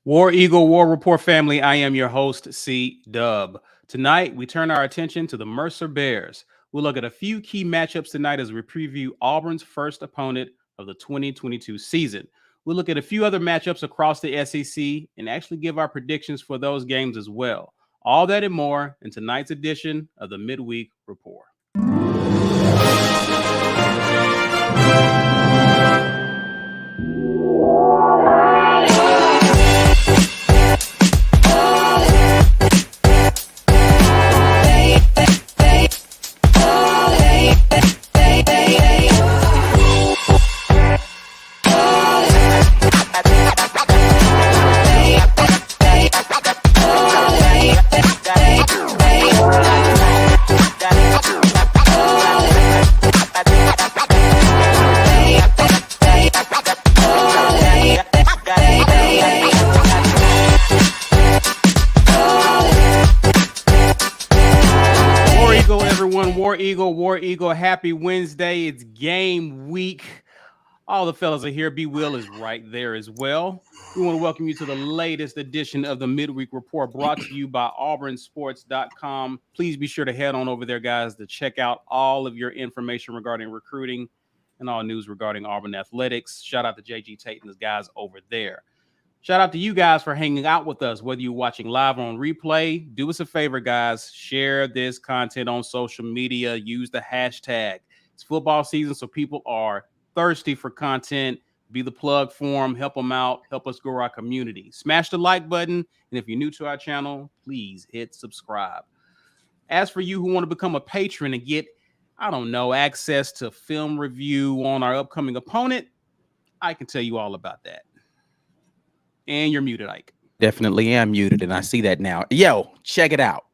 War Eagle, War Rapport family, I am your host, C Dub. Tonight, we turn our attention to the Mercer Bears. We'll look at a few key matchups tonight as we preview Auburn's first opponent of the 2022 season. We'll look at a few other matchups across the SEC and actually give our predictions for those games as well. All that and more in tonight's edition of the Midweek Report. War Eagle, happy Wednesday. It's game week. All the fellas are here. B Will is right there as well. We want to welcome you to the latest edition of the Midweek Report, brought to you by auburnsports.com. Please be sure to head on over there, guys, to check out all of your information regarding recruiting and all news regarding Auburn athletics. Shout out to JG Tate and his guys over there. Shout out to you guys for hanging out with us, whether you're watching live or on replay. Do us a favor, guys. Share this content on social media. Use the hashtag. It's football season, so people are thirsty for content. Be the plug for them. Help them out. Help us grow our community. Smash the like button. And if you're new to our channel, please hit subscribe. As for you who want to become a patron and get, access to film review on our upcoming opponent, I can tell you all about that. And you're muted, Ike. Definitely am muted, and I see that now. Yo, check it out.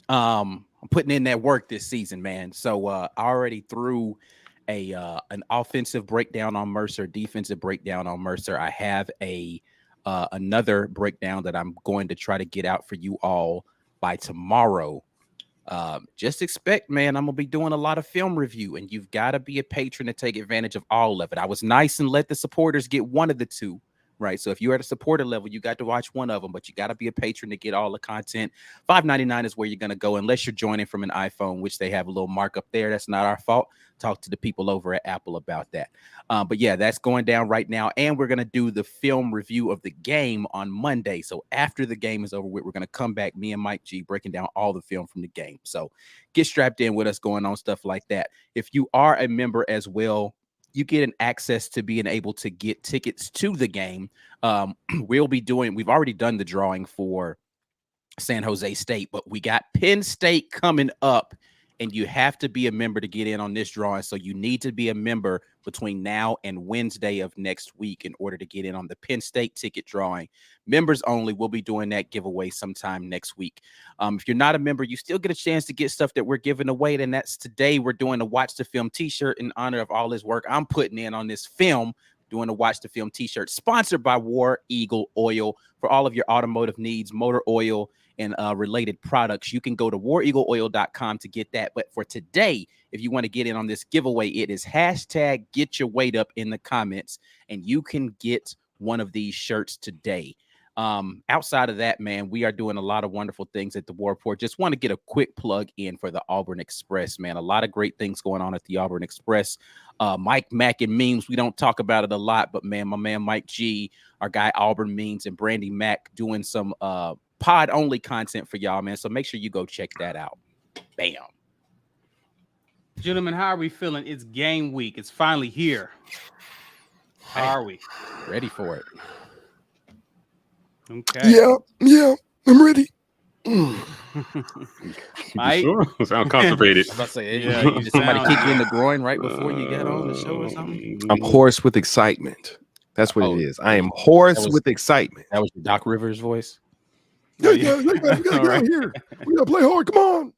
I'm putting in that work this season, man. So I already threw an offensive breakdown on Mercer, defensive breakdown on Mercer. I have another breakdown that I'm going to try to get out for you all by tomorrow. Just expect, man, I'm gonna be doing a lot of film review, and you've got to be a patron to take advantage of all of it. I was nice and let the supporters get one of the two. Right. So if you're at a supporter level, you got to watch one of them, but you got to be a patron to get all the content. $5.99 is where you're going to go unless you're joining from an iPhone, which they have a little markup there. That's not our fault. Talk to the people over at Apple about that. But yeah, that's going down right now. And we're going to do the film review of the game on Monday. So after the game is over with, we're going to come back, me and Mike G, breaking down all the film from the game. So get strapped in with us going on stuff like that. If you are a member as well, you get an access to being able to get tickets to the game. We've already done the drawing for San Jose State, but we got Penn State coming up, and you have to be a member to get in on this drawing. So you need to be a member between now and Wednesday of next week in order to get in on the Penn State ticket drawing. Members only. We'll be doing that giveaway sometime next week. If you're not a member, you still get a chance to get stuff that we're giving away. And that's today we're doing a Watch the Film t-shirt in honor of all this work I'm putting in on this film, doing a Watch the Film t-shirt sponsored by War Eagle Oil for all of your automotive needs, motor oil, and related products. You can go to wareagleoil.com to get that. But for today, if you want to get in on this giveaway, it is hashtag get your weight up in the comments, and you can get one of these shirts today. Outside of that, man, we are doing a lot of wonderful things at the War Rapport. Just want to get a quick plug in for the Auburn Express, man. A lot of great things going on at the Auburn Express. Mike Mack and memes, we don't talk about it a lot, but man, my man Mike G, our guy Auburn Memes, and Brandy Mack doing some pod only content for y'all, man. So make sure you go check that out. Bam. Gentlemen, how are we feeling? It's game week. It's finally here. How are we? Ready for it. Okay. Yeah, I'm ready. Mike? Sure. Sound constipated. I was about to say, did somebody kick you in the groin right before you got on the show or something? I'm hoarse with excitement. That's what it is. I am hoarse with excitement. That was Doc Rivers' voice? Yeah, we gotta get out here. We gotta play hard. Come on.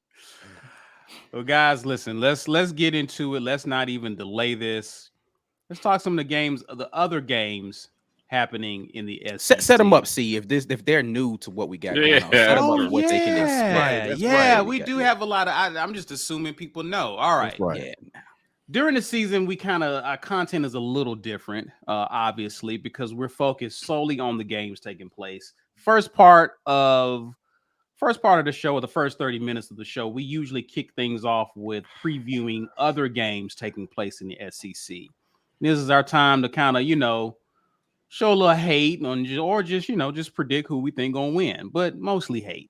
Well, guys, listen, let's get into it. Let's not even delay this. Let's talk some of the other games happening in the SEC. Set them up, see if they're new to what we got going on. Set them up what they can expect. We do have a lot of. I'm just assuming people know. All right. Yeah. During the season, our content is a little different, obviously, because we're focused solely on the games taking place. first part of the show, or the first 30 minutes of the show, we usually kick things off with previewing other games taking place in the SEC. This is our time to kind of, show a little hate or just predict who we think gonna win, but mostly hate.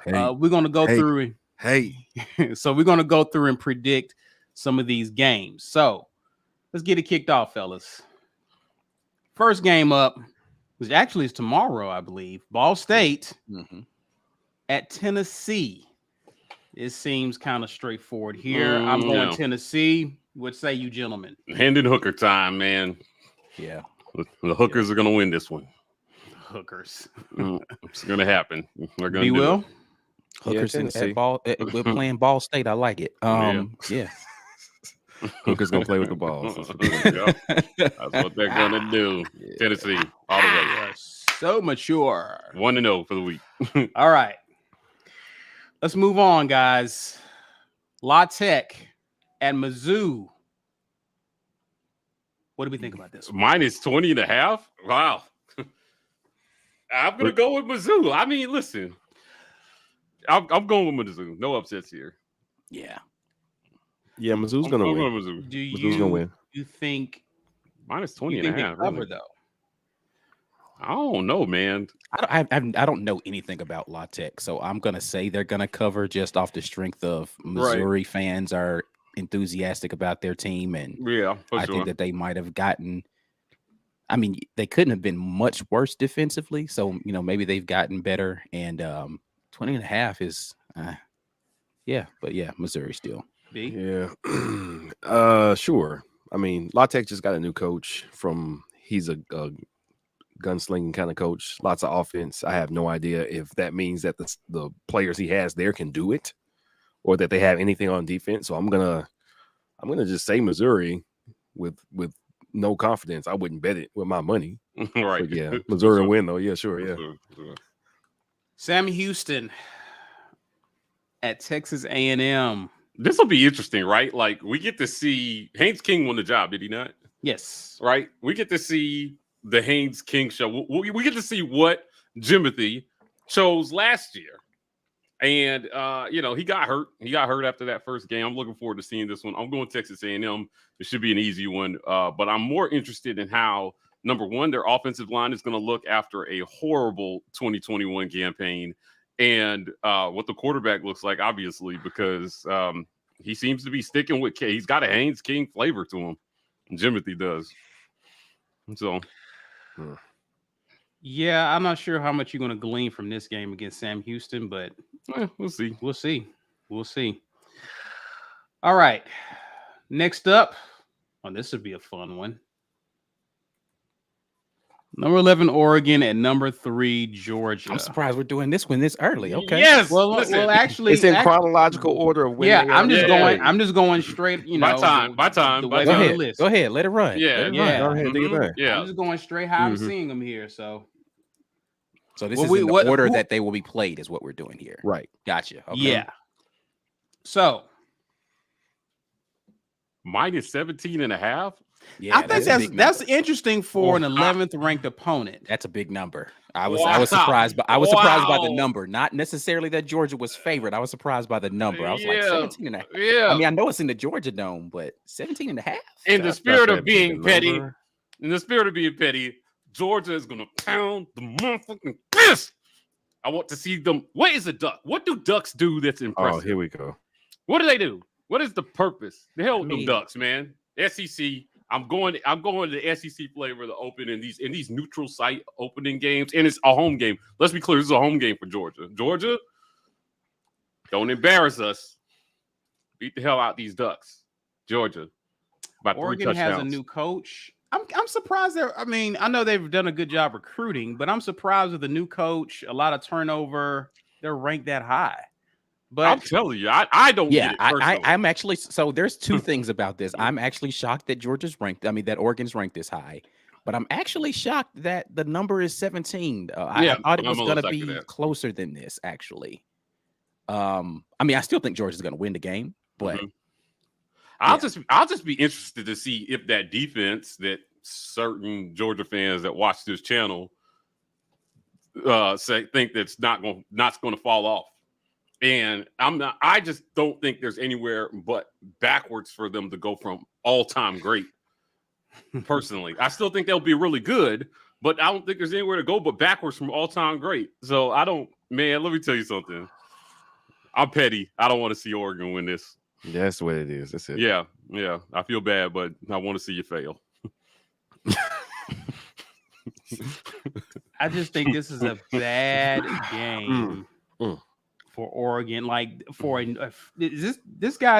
We're gonna go through and so we're gonna go through and predict some of these games. So let's get it kicked off, fellas. First game up, which actually is tomorrow, I believe. Ball State at Tennessee. It seems kind of straightforward here. I'm going Tennessee. What say you, gentlemen? Hendon Hooker time, man. Yeah. The Hookers are going to win this one. Hookers. It's going to happen. They're going to do it. Hookers at ball. We're playing Ball State. I like it. Yeah. Hooker's going to play with the balls. That's what they're going to do. Yeah. Tennessee, all the way. So mature. 1-0 for the week. All right. Let's move on, guys. La Tech at Mizzou. What do we think about this one? Minus 20.5? Wow. I'm going to go with Mizzou. I mean, listen. I'm going with Mizzou. No upsets here. Yeah. Yeah, Mizzou's going to win. Mizzou. Mizzou's going to win. You think minus 20.5? Cover, really? Though? I don't know, man. I don't know anything about La Tech, so I'm going to say they're going to cover just off the strength of Missouri fans are enthusiastic about their team, and I think that they might have gotten. I mean, they couldn't have been much worse defensively, so maybe they've gotten better. And 20.5 is, Missouri still. B? Yeah, sure. I mean, La Tech just got a new coach he's a gunslinging kind of coach, lots of offense. I have no idea if that means that the players he has there can do it, or that they have anything on defense. So I'm gonna just say Missouri with no confidence. I wouldn't bet it with my money. Right. But yeah, Missouri will win though. Yeah, sure. Yeah. Sure. Sam Houston at Texas A&M. This will be interesting, right? Like, we get to see Haynes King won the job, did he not? Yes. Right. We get to see the Haynes King show. We get to see what Jimothy chose last year. And, he got hurt. He got hurt after that first game. I'm looking forward to seeing this one. I'm going Texas A&M. It should be an easy one. But I'm more interested in how, number one, their offensive line is going to look after a horrible 2021 campaign, and what the quarterback looks like, obviously, because he seems to be sticking with K. He's got a Haynes King flavor to him. Jimothy does. So, yeah, I'm not sure how much you're going to glean from this game against Sam Houston, but we'll see. We'll see. All right. Next up, this would be a fun one. Number 11, Oregon, and number 3, Georgia. I'm surprised we're doing this one this early. Okay. Yes. Well, actually, it's in chronological order of when. Yeah, I'm just going straight. My time. Go ahead. Let it run. Yeah. Go ahead. Dig it back. Yeah. I'm just going straight how I'm seeing them here. So this is in the order that they will be played is what we're doing here. Right. Gotcha. Okay. Yeah. So minus 17.5. Yeah, I think that's interesting for an 11th ranked opponent. That's a big number. I was surprised, but I was surprised by the number, not necessarily that Georgia was favored. I was surprised by the number. I was like 17.5. Yeah. I mean, I know it's in the Georgia Dome, but 17.5. In the spirit of being petty, Georgia is gonna pound the motherfucking fist. I want to see them. What is a duck? What do ducks do that's impressive? Oh, here we go. What do they do? What is the purpose? The hell with them ducks, man. SEC. I'm going to the SEC flavor to open in these neutral site opening games, and it's a home game. Let's be clear, this is a home game for Georgia. Georgia, don't embarrass us. Beat the hell out these ducks. Georgia. Oregon has a new coach. I'm surprised I know they've done a good job recruiting, but I'm surprised with the new coach, a lot of turnover. They're ranked that high. But I'm telling you, I don't get it I'm actually, so there's two things about this. I'm actually shocked that that Oregon's ranked this high, but I'm actually shocked that the number is 17. I thought it was going to be closer than this, actually. I mean, I still think Georgia's going to win the game, but I'll just be interested to see if that defense that certain Georgia fans that watch this channel think that's not going to fall off. And I just don't think there's anywhere but backwards for them to go from all-time great. Personally, I still think they'll be really good, but I don't think there's anywhere to go but backwards from all-time great. So man, let me tell you something. I'm petty. I don't want to see Oregon win this. That's what it is. That's it. Yeah. I feel bad, but I want to see you fail. I just think this is a bad game for Oregon. Like this is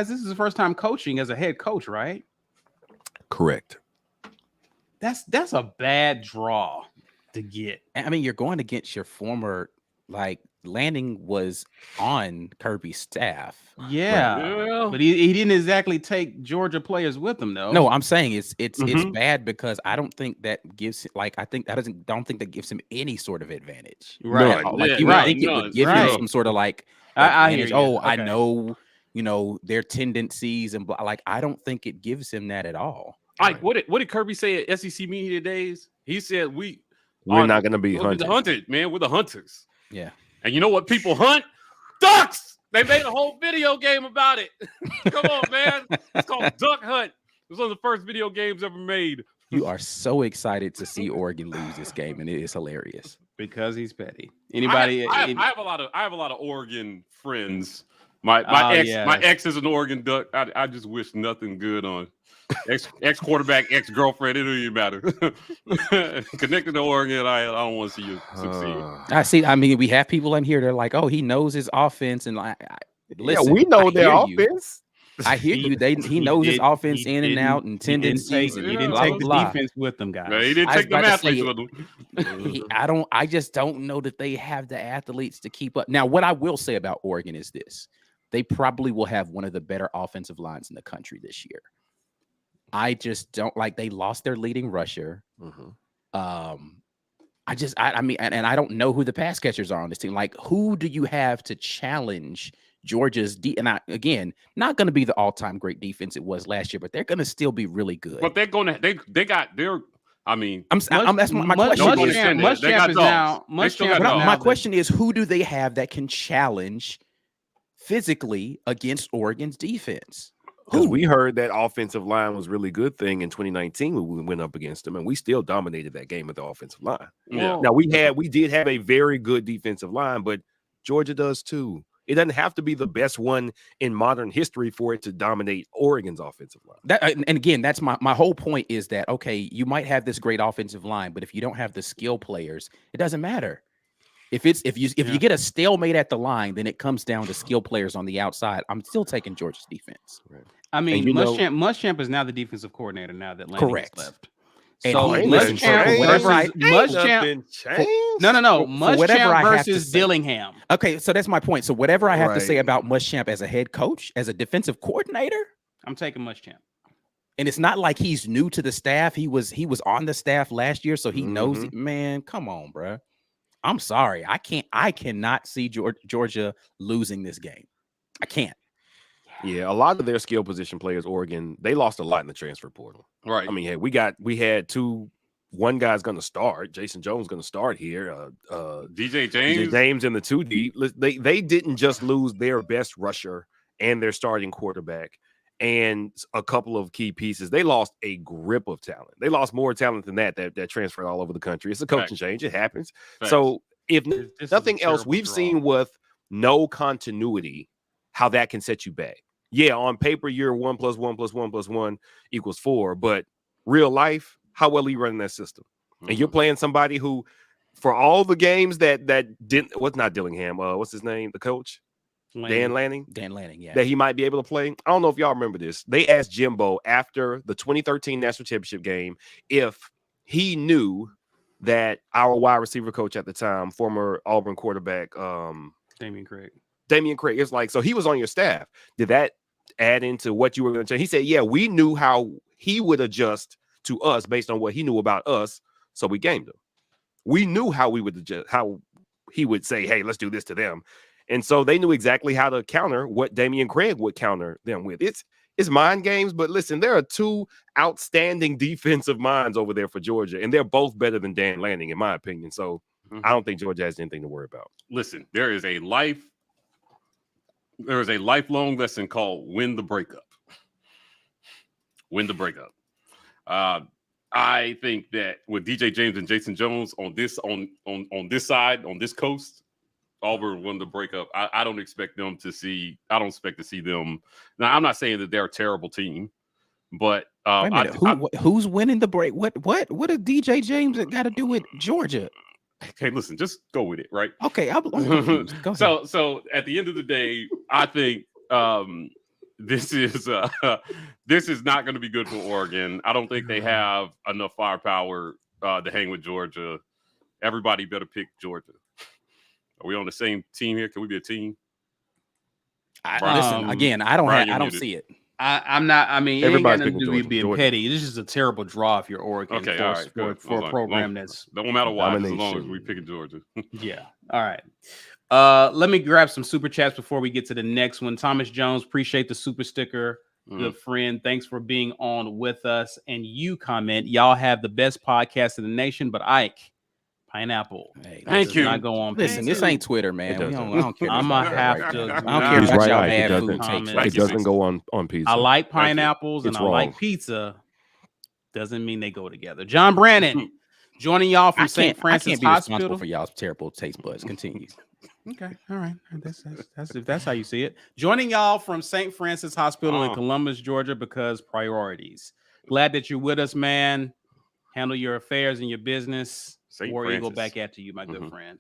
his first time coaching as a head coach, right? Correct. That's a bad draw to get. I mean, you're going against your former, like, Lanning was on Kirby's staff. Yeah. But he didn't exactly take Georgia players with him, though. No, I'm saying it's bad because I don't think that gives, like, don't think that gives him any sort of advantage. Right. Like, you would think it would give him some sort of like advantage. I know, their tendencies and like, I don't think it gives him that at all. Like, what did Kirby say at SEC media days? He said we're not going to be hunted, man. We're the hunters. Yeah. And you know what people hunt? Ducks. They made a whole video game about it. Come on, man. It's called Duck Hunt. It was one of the first video games ever made. You are so excited to see Oregon lose this game, and it is hilarious because he's petty. Anybody? I have a lot of Oregon friends. My ex is an Oregon Duck. I just wish nothing good on ex quarterback, ex girlfriend. It don't even matter. Connected to Oregon, I don't want to see you succeed. I see. I mean, we have people in here. They're like, "Oh, he knows his offense," and listen, we know their offense. I hear you. He knows his offense in and out and tendencies. He didn't take the defense with them, guys. No, he didn't take the athletes with them. I just don't know that they have the athletes to keep up. Now, what I will say about Oregon is this: they probably will have one of the better offensive lines in the country this year. I just don't like. They lost their leading rusher. I mean, and I don't know who the pass catchers are on this team. Like, who do you have to challenge Georgia's again, not going to be the all-time great defense it was last year, but they're going to still be really good. But they're going to I mean, that's my question. My question is, who do they have that can challenge physically against Oregon's defense? Because we heard that offensive line was really good thing in 2019 when we went up against them, and we still dominated that game with the offensive line. Yeah. Now we did have a very good defensive line, but Georgia does too. It doesn't have to be the best one in modern history for it to dominate Oregon's offensive line. And again, that's my whole point is that, okay, you might have this great offensive line, but if you don't have the skill players, it doesn't matter. If you get a stalemate at the line, then it comes down to skill players on the outside. I'm still taking Georgia's defense. Right. I mean, Muschamp is now the defensive coordinator now that Lanning has left. And so Muschamp versus Dillingham. Okay, so that's my point. So whatever I have to say about Muschamp as a head coach, as a defensive coordinator, I'm taking Muschamp. And it's not like he's new to the staff. He was on the staff last year, so he knows it. Man, come on, bro. I'm sorry. I cannot see Georgia losing this game. I can't. Yeah, a lot of their skill position players, Oregon, they lost a lot in the transfer portal. Right. I mean, hey, we had one guy's going to start. Jason Jones going to start here. DJ James in the 2 deep. They didn't just lose their best rusher and their starting quarterback and a couple of key pieces. They lost a grip of talent. They lost more talent than that transferred all over the country. It's a coaching change. It happens. So if nothing else, we've seen with no continuity how that can set you back. Yeah, on paper, you're 1 + 1 + 1 + 1 = 4. But real life, how well are you running that system? And you're playing somebody who, for all the games that didn't, what's not Dillingham? What's his name? The coach? Dan Lanning, yeah. That he might be able to play. I don't know if y'all remember this. They asked Jimbo after the 2013 National Championship game if he knew that our wide receiver coach at the time, former Auburn quarterback, Damian Craig. It's like, so he was on your staff. Did that add into what you were going to change? He said, yeah, we knew how he would adjust to us based on what he knew about us. So we gamed him. We knew how we would adjust, how he would say, hey, let's do this to them. And so they knew exactly how to counter what Damian Craig would counter them with. It's mind games, but listen, there are 2 outstanding defensive minds over there for Georgia, and they're both better than Dan Lanning, in my opinion. So I don't think Georgia has anything to worry about. Listen, there is a lifelong lesson called win the breakup. Win the breakup. I think that with DJ James and Jason Jones on this side, on this coast, Auburn won the breakup. I don't expect them to see. I don't expect to see them. Now, I'm not saying that they're a terrible team, but wait a minute, who's winning the break? What does DJ James got to do with Georgia? Okay, listen, just go with it, right? Okay, I'm confused. Go ahead. So at the end of the day, I think this is not going to be good for Oregon. I don't think they have enough firepower to hang with Georgia. Everybody better pick Georgia. Are we on the same team here? Can we be a team? Listen, again, I don't see it. I'm not. I mean, everybody's ain't picking being Georgia. petty. This is a terrible draw if you're Oregon. Okay, all right, for a program that's no matter what, as long as domination. we picking Georgia. yeah. All right. Let me grab some super chats before we get to the next one. Thomas Jones, appreciate the super sticker. Good friend. Thanks for being on with us. And you comment, y'all have the best podcast in the nation, but Ike, pineapple. Hey, Thank you. Not go on. Listen, this ain't Twitter, man. I don't care. I'm gonna have to. I don't care He's about right, y'all Ike. bad It food doesn't, takes. it doesn't go on pizza. I like pineapples and It's I like wrong. pizza. Doesn't mean they go together. John Brannon joining y'all from St. Francis I can't be Hospital. responsible for y'all's terrible taste buds. Continue. Okay, all right. That's if that's how you see it. Joining y'all from St. Francis Hospital in Columbus, Georgia, because priorities. Glad that you're with us, man. Handle your affairs and your business. War Eagle, back at you, my good friend.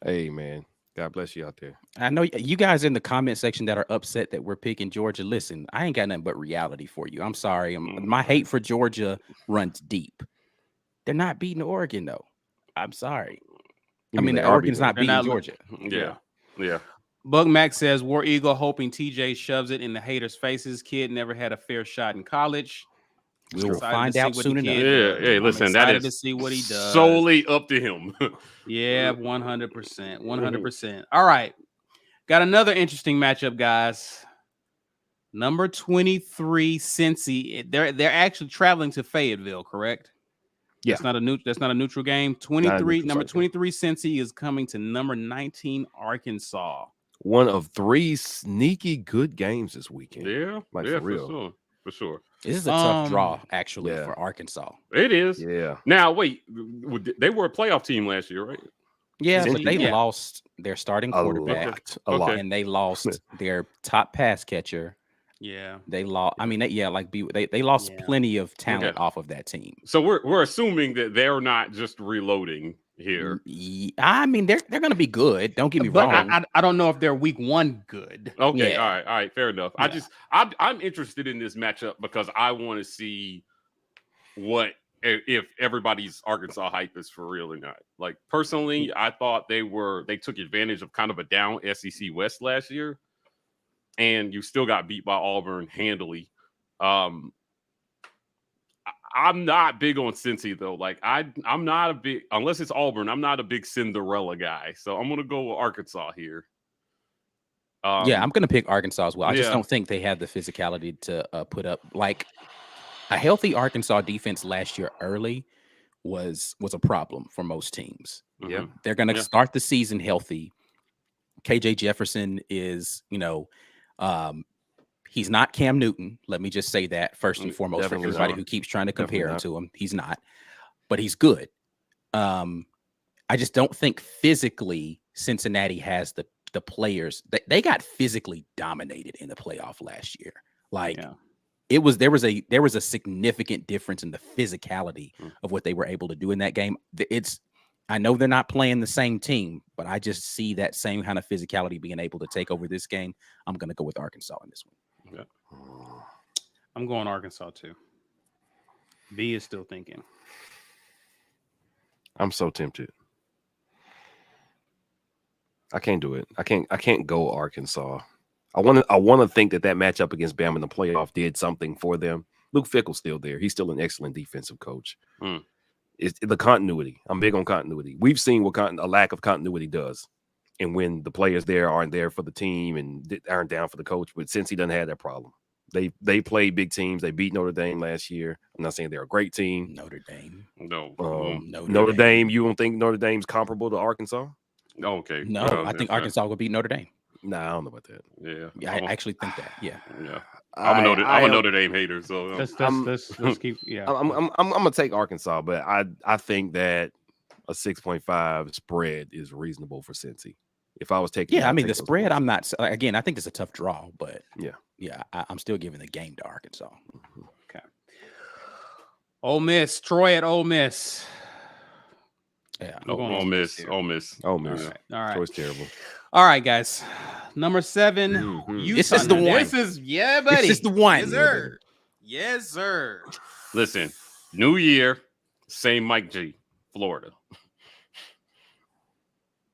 Hey, man. God bless you out there. I know you guys in the comment section that are upset that we're picking Georgia. Listen, I ain't got nothing but reality for you. I'm sorry. My hate for Georgia runs deep. They're not beating Oregon, though. I'm sorry. Oregon's not beating Georgia. Yeah. Bug Mac says War Eagle hoping TJ shoves it in the haters' faces. Kid never had a fair shot in college. We'll find out soon enough. Yeah. Listen, that is to see what he does. Solely up to him. Yeah, 100%. 100%. All right. Got another interesting matchup, guys. Number 23, Cincy. They're actually traveling to Fayetteville, correct? Yeah. That's not a neutral game. 23, number 23, Cincy is coming to number 19, Arkansas. One of 3 sneaky good games this weekend. Yeah. For real. For sure. This is a tough draw, actually, for Arkansas. It is. Yeah. Now, wait. They were a playoff team last year, right? Yeah, but they lost their starting quarterback. A lot. And they lost their top pass catcher. Yeah. They lost. I mean, they lost plenty of talent off of that team. So we're assuming that they're not just reloading here. I mean, they're going to be good. Don't get me wrong. I don't know if they're week 1 good. Okay, all right, fair enough. Yeah. I'm interested in this matchup because I want to see if everybody's Arkansas hype is for real or not. Like personally, I thought they took advantage of kind of a down SEC West last year, and you still got beat by Auburn handily. I'm not big on Cincy though. Like I'm not a big, unless it's Auburn, I'm not a big Cinderella guy. So I'm gonna go with Arkansas here. I'm gonna pick Arkansas as well. I just don't think they have the physicality to put up like a healthy Arkansas defense last year early was a problem for most teams. Yeah. They're gonna start the season healthy. KJ Jefferson is, he's not Cam Newton. Let me just say that first and foremost for everybody who keeps trying to compare him to him. He's not, but he's good. I just don't think physically Cincinnati has the players. They got physically dominated in the playoff last year. There was a significant difference in the physicality of what they were able to do in that game. I know they're not playing the same team, but I just see that same kind of physicality being able to take over this game. I'm going to go with Arkansas in this one. Yeah. I'm going Arkansas too. B is still thinking. I'm so tempted. I can't do it. I can't go Arkansas. I want to think that matchup against Bama in the playoff did something for them. Luke Fickell's still there. He's still an excellent defensive coach. It's the continuity. I'm big on continuity. We've seen what a lack of continuity does. And when the players there aren't there for the team and aren't down for the coach, but since he doesn't have that problem, They play big teams. They beat Notre Dame last year. I'm not saying they're a great team. Notre Dame. No. Notre Dame. You don't think Notre Dame's comparable to Arkansas? Okay. No, I think Arkansas would beat Notre Dame. Nah, I don't know about that. Yeah, I actually think that. Yeah. I'm a Notre Dame hater, so let's keep. Yeah, I'm gonna take Arkansas, but I think that a 6.5 spread is reasonable for Cincy. If I was taking, I mean the spread. I'm not. Again, I think it's a tough draw, but yeah, I'm still giving the game to Arkansas. Okay. Ole Miss, Troy at Ole Miss. Yeah, Ole Miss. All right. Troy's terrible. All right, guys. Number 7. Mm-hmm. This is the one. This is buddy. This is the one. Yes, sir. Yes, sir. Listen, new year, same Mike G, Florida.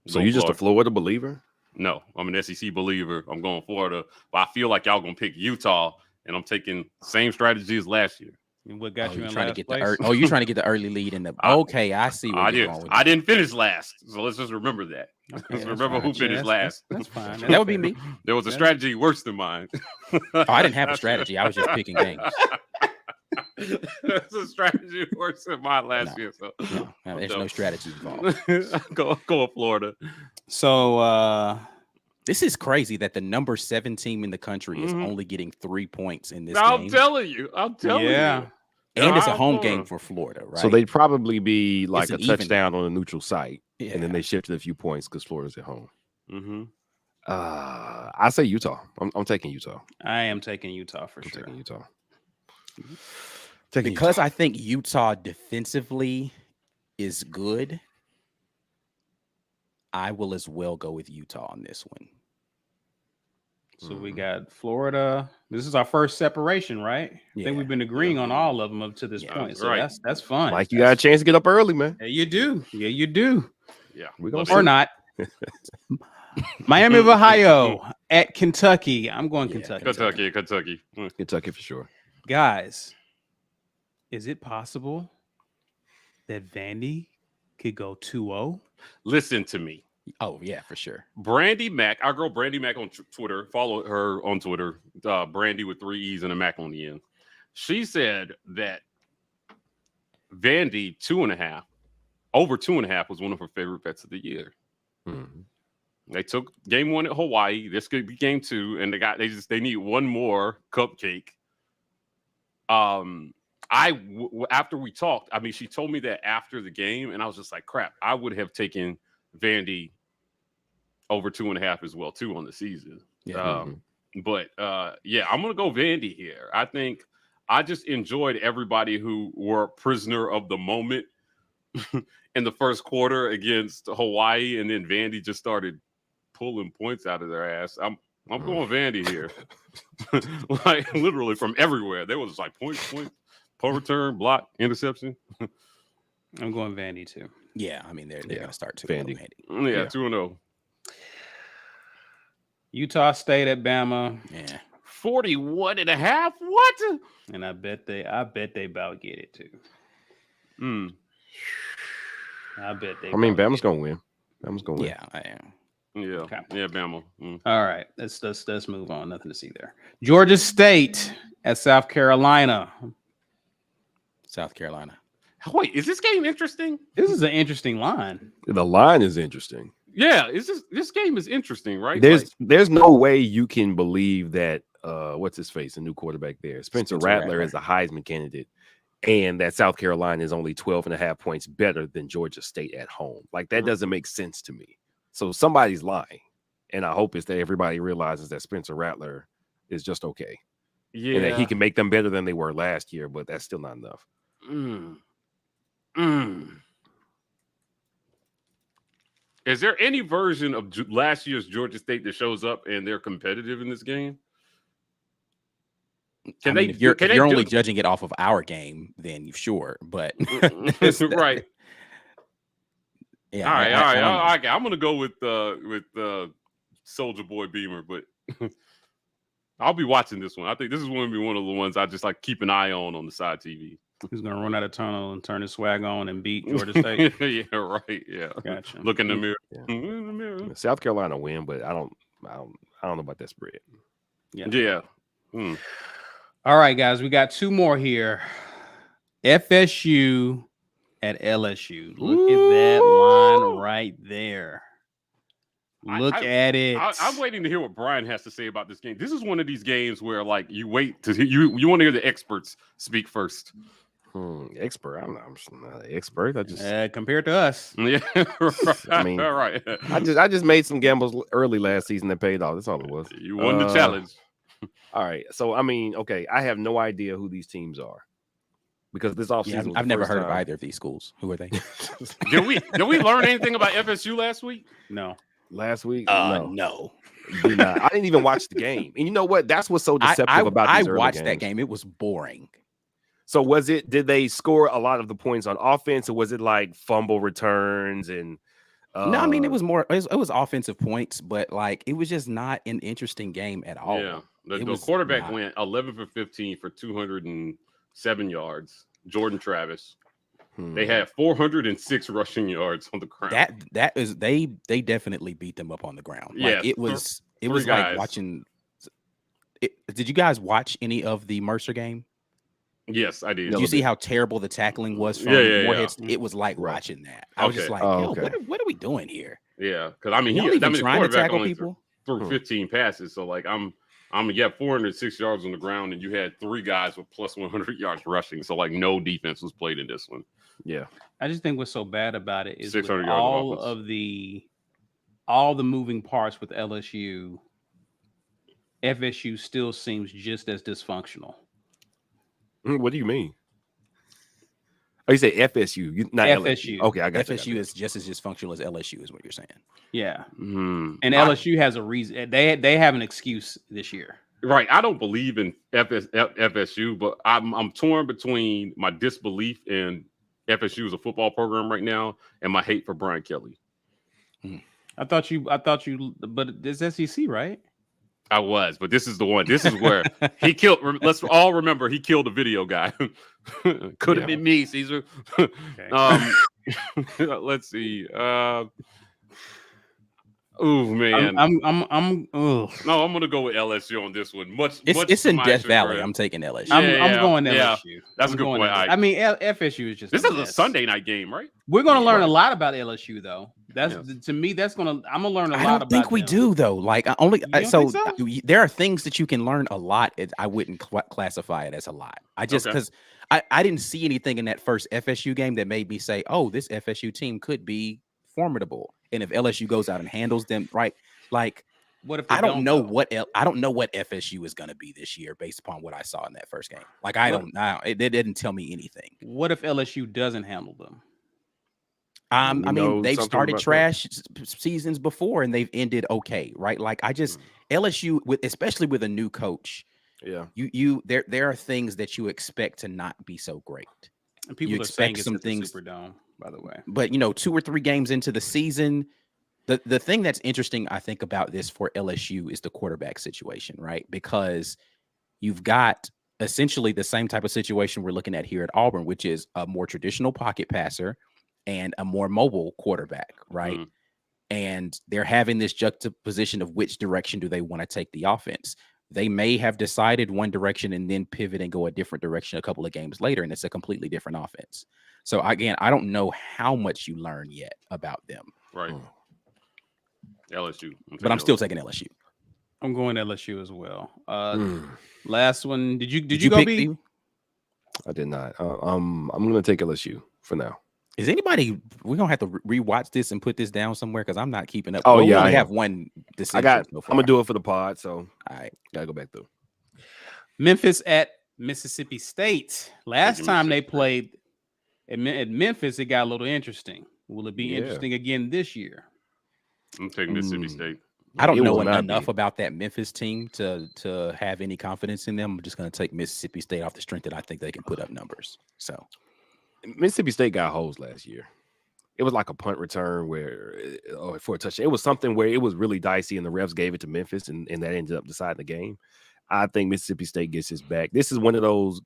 So you just a Florida believer? No, I'm an SEC believer. I'm going Florida, but I feel like y'all gonna pick Utah, and I'm taking same strategy as last year. And what got you in trying last to get place? you're trying to get the early lead in the. Okay, I see where you're going with I didn't finish last, so let's just remember that. Okay, let's remember who finished last. That's fine. that would be me. There was a strategy worse than mine. I didn't have a strategy. I was just picking games. That's a strategy worse than mine last year. So there's no strategy involved. go with Florida. So this is crazy that the number 7 team in the country is only getting 3 points in this I'm game. telling you. Yeah. And it's a home game for Florida, right? So they'd probably be like a even touchdown on a neutral site, Yeah. and then they shifted a few points because Florida's at home. Mm-hmm. I say Utah. I'm taking Utah. I am taking Utah for I'm sure. taking Utah. Because I think Utah defensively is good, I will as well go with Utah on this one. So we got Florida. This is our first separation, right? I think we've been agreeing on all of them up to this point. So right. that's fun. Mike, you got a chance to get up early, man. Yeah, you do. Yeah, you do. Yeah. We're gonna Or not. Miami of Ohio at Kentucky. I'm going Kentucky. Kentucky. Kentucky for sure. Guys, is it possible that Vandy could go 2-0? Listen to me. Oh, yeah, for sure. Brandy Mack, our girl Brandy Mack on Twitter, follow her on Twitter, Brandy with 3 E's and a Mac on the end. She said that Vandy 2.5, over 2.5 was one of her favorite bets of the year. Mm-hmm. They took game 1 at Hawaii. This could be game 2, and they need one more cupcake. After we talked, I mean, she told me that after the game, and I was just like, crap, I would have taken Vandy over 2.5 as well, too, on the season. Yeah. But I'm gonna go Vandy here. I think I just enjoyed everybody who were prisoner of the moment in the first quarter against Hawaii, and then Vandy just started pulling points out of their ass. I'm going Vandy here. Like literally from everywhere. There was like point, punt return, block, interception. I'm going Vandy too. Yeah, I mean they're gonna start 2-0 Vandy. Vandy. Yeah, 2-0. Utah State at Bama. Yeah. 41.5. What? And I bet they about get it too. I bet they. I mean, Bama's gonna win. Bama's gonna win. Yeah, I am. Yeah. Okay. Yeah, Bama. All right. Let's move on. Nothing to see there. Georgia State at South Carolina. South Carolina. Wait, is this game interesting? This is an interesting line. The line is interesting. Yeah, this game is interesting, right? There's no way you can believe that what's his face, the new quarterback there, Spencer Rattler is a Heisman candidate, and that South Carolina is only 12.5 points better than Georgia State at home. Like that doesn't make sense to me. So somebody's lying, and I hope it's that everybody realizes that Spencer Rattler is just okay, and that he can make them better than they were last year, but that's still not enough. Is there any version of last year's Georgia State that shows up and they're competitive in this game? If you're only judging it off of our game, then sure, but right. Yeah. All right. I'm gonna go with Soldier Boy Beamer, but I'll be watching this one. I think this is going to be one of the ones I just like keep an eye on the side TV. He's gonna run out of tunnel and turn his swag on and beat Georgia State. Yeah, right. Yeah, gotcha. Look in the mirror. Yeah. In the mirror. South Carolina win, but I don't know about that spread. Yeah. Yeah. All right, guys, we got two more here. FSU at LSU. Look at that line right there. Look at it. I'm waiting to hear what Brian has to say about this game. This is one of these games where, like, you wait to you want to hear the experts speak first. Expert? I'm not an expert. I just compared to us. Yeah, right. I mean, all right. I just made some gambles early last season that paid off. That's all it was. You won the challenge. All right. So I mean, okay, I have no idea who these teams are because this offseason. I've never heard of either of these schools. Who are they? Did we learn anything about FSU last week? No. Last week? No. I didn't even watch the game. And you know what? That's what's so deceptive about these early watched games. that game. It was boring. So did they score a lot of the points on offense, or was it like fumble returns and no, I mean it was offensive points, but like it was just not an interesting game at all. Yeah. The quarterback went 11 for 15 for 207 yards. Jordan Travis. They had 406 rushing yards on the ground. They definitely beat them up on the ground. Yeah, like it was like watching. Did you guys watch any of the Mercer game? Yes, I did. Did you see how terrible the tackling was from Moorhead? It was like watching that. I was just like, what are we doing here? Yeah, because I mean, he trying to tackle people through 15 passes. So like, you have 406 yards on the ground, and you had 3 guys with plus 100 yards rushing. So like, no defense was played in this one. Yeah, I just think what's so bad about it is with 600 all the moving parts with LSU, FSU still seems just as dysfunctional. What do you mean? Oh, you say FSU, not FSU. LSU. Okay, I got FSU is just as dysfunctional as LSU is what you're saying. Yeah, and LSU has a reason. They have an excuse this year. Right. I don't believe in FSU, but I'm torn between my disbelief in FSU as a football program right now and my hate for Brian Kelly. I thought you, but it's SEC, right? I was, but this is the one. This is where he killed. Let's all remember he killed a video guy. Could have been me, Caesar. Let's see. Oh man, I'm no, I'm gonna go with LSU on this one. It's in Death Valley. I'm taking LSU. I'm going LSU. Yeah, that's a good point. I mean, FSU is just. This is a Sunday night game, right? We're gonna learn a lot about LSU, though. To me, I'm gonna learn a lot. I don't think we do though. Like there are things that you can learn a lot. I wouldn't classify it as a lot. Because I didn't see anything in that first FSU game that made me say, oh, this FSU team could be formidable. And if LSU goes out and handles them right, like what if I don't know what FSU is going to be this year based upon what I saw in that first game. Like I don't know. It didn't tell me anything. What if LSU doesn't handle them? I mean, they've started trash seasons before and they've ended okay, right? Like LSU especially with a new coach. Yeah, there are things that you expect to not be so great. And people expect some things. Superdome, by the way, but 2 or 3 games into the season, the thing that's interesting, I think, about this for LSU is the quarterback situation, right? Because you've got essentially the same type of situation we're looking at here at Auburn, which is a more traditional pocket passer and a more mobile quarterback, right? Mm-hmm. And they're having this juxtaposition of which direction do they want to take the offense. They may have decided one direction and then pivot and go a different direction a couple of games later, and it's a completely different offense. So again, I don't know how much you learn yet about them. Right. LSU. I'm still taking LSU. I'm going LSU as well. Last one. Did you go B? I did not. I'm going to take LSU for now. Is anybody? We're gonna have to rewatch this and put this down somewhere because I'm not keeping up. Oh yeah, I have one decision. I'm gonna do it for the pod. So all right, gotta go back through. Memphis at Mississippi State. Last time they played at Memphis, it got a little interesting. Will it be interesting again this year? I'm taking Mississippi State. I don't know enough about that Memphis team to have any confidence in them. I'm just gonna take Mississippi State off the strength that I think they can put up numbers. So. Mississippi State got holes last year. It was like a punt return for a touchdown. It was something where it was really dicey, and the refs gave it to Memphis, and that ended up deciding the game. I think Mississippi State gets his back. This is one of those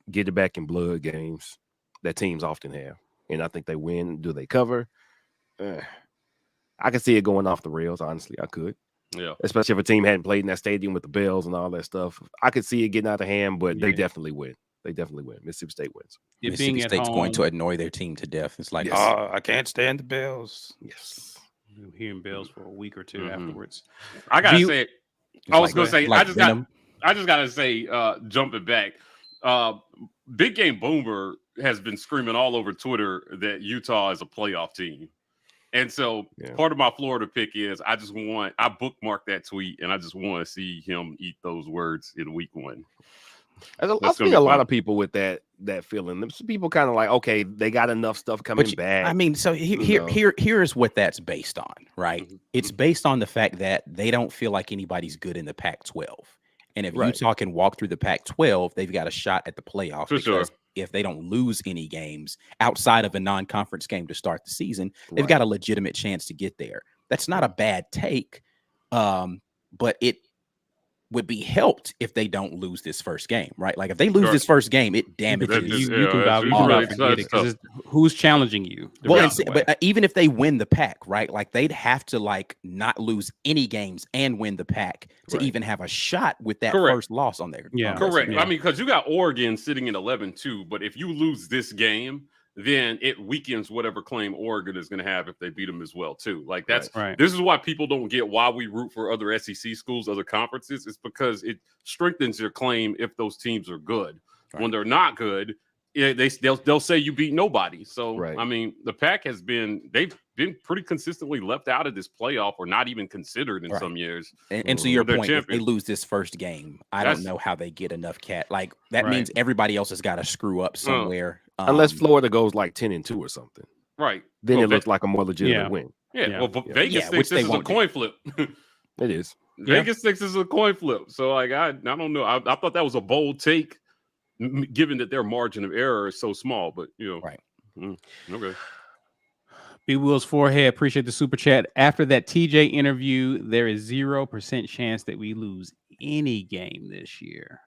get it back in blood games that teams often have, and I think they win. Do they cover? I can see it going off the rails. Honestly, I could. Yeah. Especially if a team hadn't played in that stadium with the bells and all that stuff. I could see it getting out of hand, but they definitely win. They definitely win. Mississippi State wins. Mississippi State's going to annoy their team to death. It's like, oh, I can't stand the bells. Yes. Hearing bells for a week or two afterwards. I gotta say, I was gonna say, like I just gotta say, jumping back, Big Game Boomer has been screaming all over Twitter that Utah is a playoff team. And so part of my Florida pick is I bookmarked that tweet and I just want to see him eat those words in week 1. I've seen a lot of people with that feeling. Some people kind of like, okay, they got enough stuff coming back. I mean, so here's what that's based on, right? Mm-hmm. It's based on the fact that they don't feel like anybody's good in the Pac-12. And if Utah can walk through the Pac-12, they've got a shot at the playoffs. For sure. If they don't lose any games outside of a non-conference game to start the season, they've got a legitimate chance to get there. That's not a bad take, but it would be helped if they don't lose this first game, right? Like if they lose this first game, it damages. You can about forget it because who's challenging you? But even if they win the Pac, right? Like they'd have to like not lose any games and win the Pac to even have a shot with that first loss on there. Yeah, correct. I mean, because you got Oregon sitting in 11-2, but if you lose this game, then it weakens whatever claim Oregon is going to have if they beat them as well, too. Like that's this is why people don't get why we root for other SEC schools, other conferences. It's because it strengthens your claim if those teams are good. When they're not good, they'll say you beat nobody. So I mean, the Pac they've been pretty consistently left out of this playoff or not even considered in some years. And to your point, if they lose this first game, I don't know how they get enough like that means everybody else has got to screw up somewhere. Unless Florida goes like 10-2 or something. Right. Then it looks like a more legitimate win. Yeah. Well, Vegas thinks this is a coin flip. It is. Vegas thinks this is a coin flip. So like I don't know. I thought that was a bold take given that their margin of error is so small, but okay. B Will's forehead, appreciate the super chat. After that TJ interview, there is 0% chance that we lose any game this year.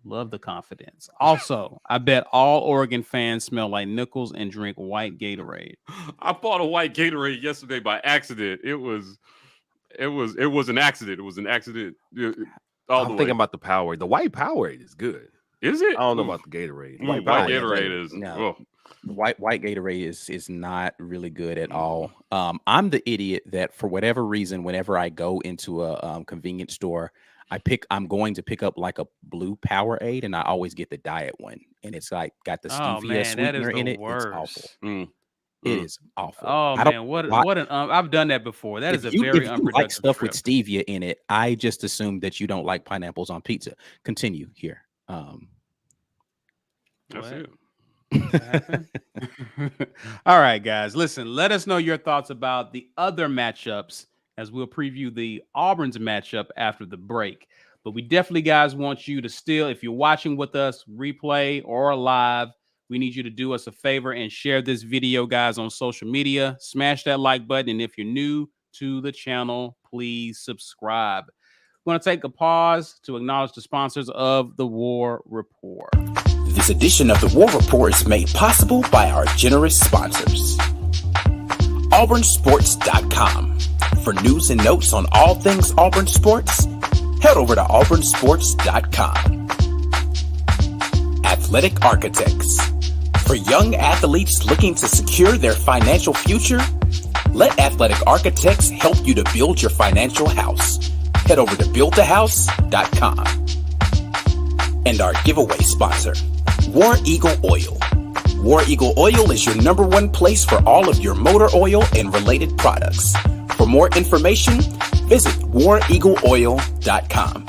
Love the confidence. Also, I bet all Oregon fans smell like Nichols and drink white Gatorade. I bought a white Gatorade yesterday by accident. It was an accident. It was an accident. I'm thinking about the Powerade. The white Powerade is good. Is it? I don't know about the Gatorade. White Gatorade is White Gatorade is not really good at all. I'm the idiot that for whatever reason, whenever I go into a convenience store, I'm going to pick up like a blue Powerade, and I always get the diet one, and it's like got the stevia sweetener in it. Worst. It's awful. It is awful. Oh man, I've done that before. That is a very unproductive like stuff trip. with stevia in it. I just assume that you don't like pineapples on pizza. Continue here. That's it. All right, guys. Listen, let us know your thoughts about the other matchups as we'll preview the Auburn's matchup after the break. But we definitely, guys, want you to still, if you're watching with us, replay or live, we need you to do us a favor and share this video, guys, on social media. Smash that like button. And if you're new to the channel, please subscribe. We're going to take a pause to acknowledge the sponsors of the War Rapport. This edition of the War Rapport is made possible by our generous sponsors. AuburnSports.com. For news and notes on all things Auburn Sports, head over to AuburnSports.com. Athletic Architects. For young athletes looking to secure their financial future, let Athletic Architects help you to build your financial house. Head over to BuildAHouse.com. And our giveaway sponsor, War Eagle Oil. War Eagle Oil is your #1 place for all of your motor oil and related products. For more information, visit wareagleoil.com.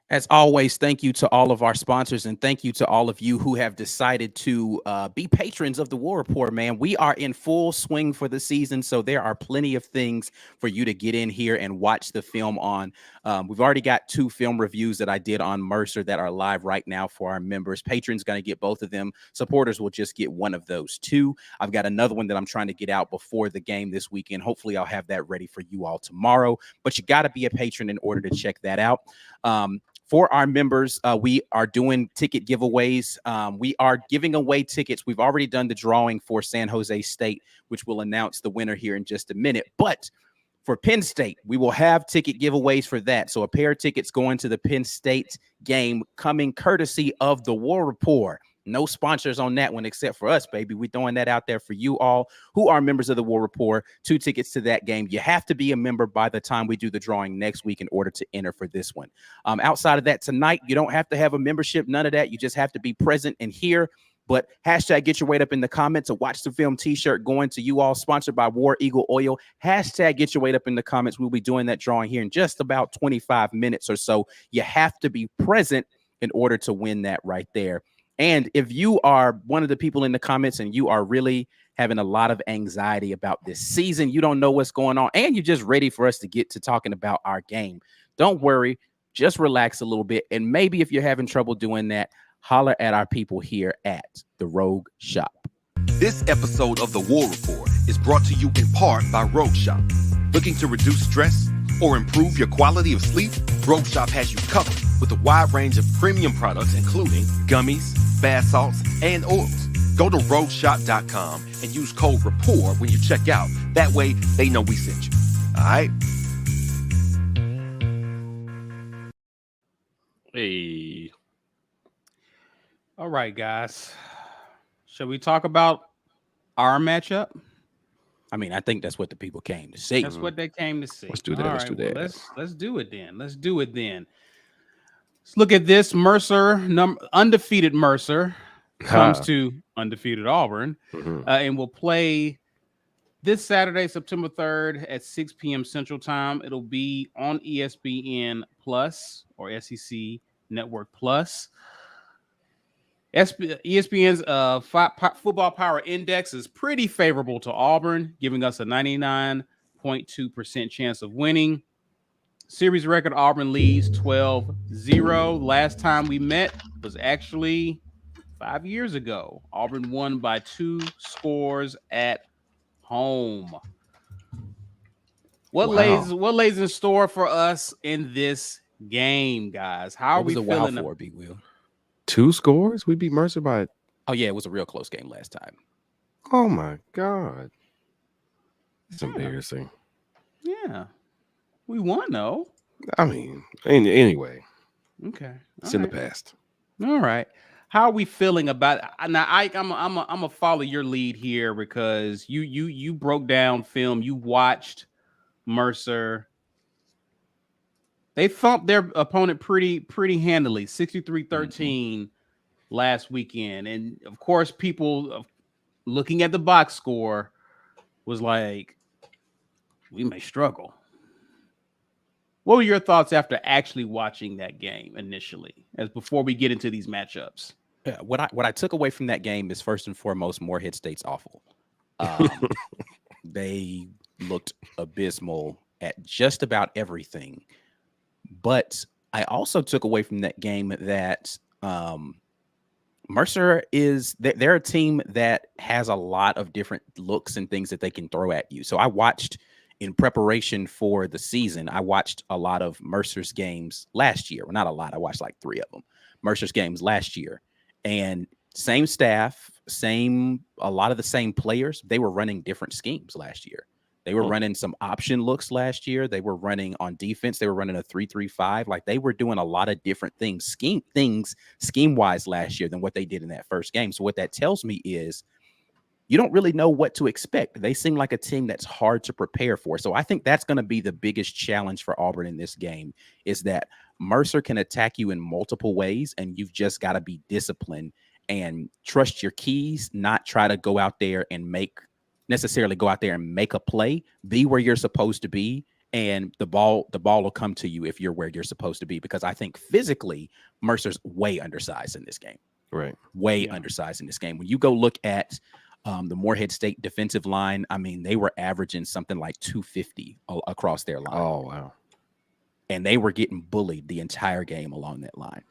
As always, thank you to all of our sponsors, and thank you to all of you who have decided to be patrons of the War Rapport, man. We are in full swing for the season, so there are plenty of things for you to get in here and watch the film on. We've already got 2 film reviews that I did on Mercer that are live right now for our members. Patrons going to get both of them. Supporters will just get one of those 2. I've got another one that I'm trying to get out before the game this weekend. Hopefully, I'll have that ready for you all tomorrow, but you got to be a patron in order to check that out. For our members, we are doing ticket giveaways. We are giving away tickets. We've already done the drawing for San Jose State, which will announce the winner here in just a minute. But For Penn State, we will have ticket giveaways for that. So a pair of tickets going to the Penn State game coming courtesy of the War Rapport. No sponsors on that one except for us, baby. We're throwing that out there for you all who are members of the War Rapport. 2 tickets to that game. You have to be a member by the time we do the drawing next week in order to enter for this one. Outside of that, tonight, you don't have to have a membership. None of that. You just have to be present and here. But hashtag get your weight up in the comments. A Watch the Film t-shirt going to you all, sponsored by War Eagle Oil. Hashtag get your weight up in the comments. We'll be doing that drawing here in just about 25 minutes or so. You have to be present in order to win that right there. And if you are one of the people in the comments and you are really having a lot of anxiety about this season, you don't know what's going on, and you're just ready for us to get to talking about our game, don't worry. Just relax a little bit. And maybe if you're having trouble doing that, holler at our people here at the Rogue Shop. This episode of the War Rapport is brought to you in part by Rogue Shop. Looking to reduce stress or improve your quality of sleep? Rogue Shop has you covered with a wide range of premium products, including gummies, bath salts, and oils. Go to rogueshop.com and use code RAPPORT when you check out. That way, they know we sent you. All right? Hey. All right, guys. Shall we talk about our matchup? I mean, I think that's what the people came to see. That's what they came to see. Let's do that. All Let's do that. Let's do it then. Let's do it then. Let's look at this. Mercer, undefeated Mercer, comes to undefeated Auburn, and will play this Saturday, September 3rd at 6 p.m. Central Time. It'll be on ESPN Plus or SEC Network Plus. ESPN's Football Power Index is pretty favorable to Auburn, giving us a 99.2% chance of winning. Series record, Auburn leads 12-0. Last time we met was actually 5 years ago. Auburn won by 2 scores at home. What lays in store for us in this game, guys? How are we feeling? For Big Will? 2 scores? We beat Mercer by. Oh yeah, it was a real close game last time. Oh my God, it's embarrassing. Yeah, we won though. I mean, anyway, okay, it's in the past. All right, how are we feeling about it? Now, I'm gonna follow your lead here because you broke down film. You watched Mercer. They thumped their opponent pretty handily, 63-13 last weekend. And of course, people looking at the box score was like, we may struggle. What were your thoughts after actually watching that game initially, as before we get into these matchups? Yeah, what I took away from that game is first and foremost, Morehead State's awful. They looked abysmal at just about everything. But I also took away from that game that Mercer they're a team that has a lot of different looks and things that they can throw at you. So I watched, in preparation for the season, I watched a lot of Mercer's games last year. Well, not a lot. I watched like 3 of them. Mercer's games last year. And same staff, a lot of the same players. They were running different schemes last year. They were running some option looks last year. They were running on defense. They were running a 3-3-5. Like, they were doing a lot of different things scheme-wise last year than what they did in that first game. So what that tells me is you don't really know what to expect. They seem like a team that's hard to prepare for. So I think that's going to be the biggest challenge for Auburn in this game, is that Mercer can attack you in multiple ways, and you've just got to be disciplined and trust your keys, not try to go out there and make a play. Be where you're supposed to be, and the ball will come to you if you're where you're supposed to be, because I think physically Mercer's way undersized in this game. Right. Undersized in this game. When you go look at the Morehead State defensive line, I mean, they were averaging something like 250 across their line. Oh, wow. And they were getting bullied the entire game along that line.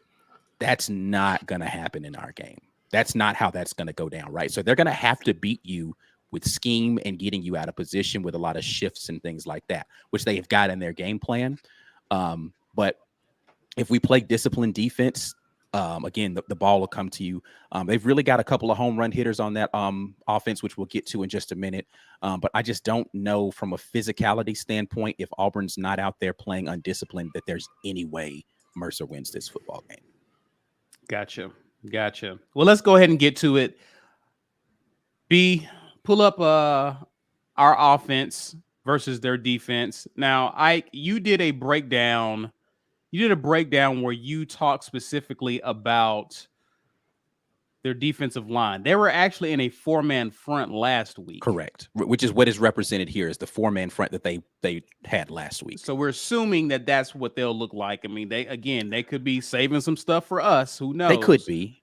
That's not going to happen in our game. That's not how that's going to go down, right? So they're going to have to beat you with scheme and getting you out of position with a lot of shifts and things like that, which they have got in their game plan. But if we play disciplined defense, Again, the ball will come to you. They've really got a couple of home run hitters on that offense, which we'll get to in just a minute. But I just don't know from a physicality standpoint, if Auburn's not out there playing undisciplined, that there's any way Mercer wins this football game. Gotcha. Well, let's go ahead and get to it. B, pull up our offense versus their defense. Now, Ike, you did a breakdown. Where you talked specifically about their defensive line. They were actually in a 4-man front last week. Correct. Which is what is represented here is the 4-man front that they had last week. So we're assuming that that's what they'll look like. I mean, they could be saving some stuff for us. Who knows? They could be.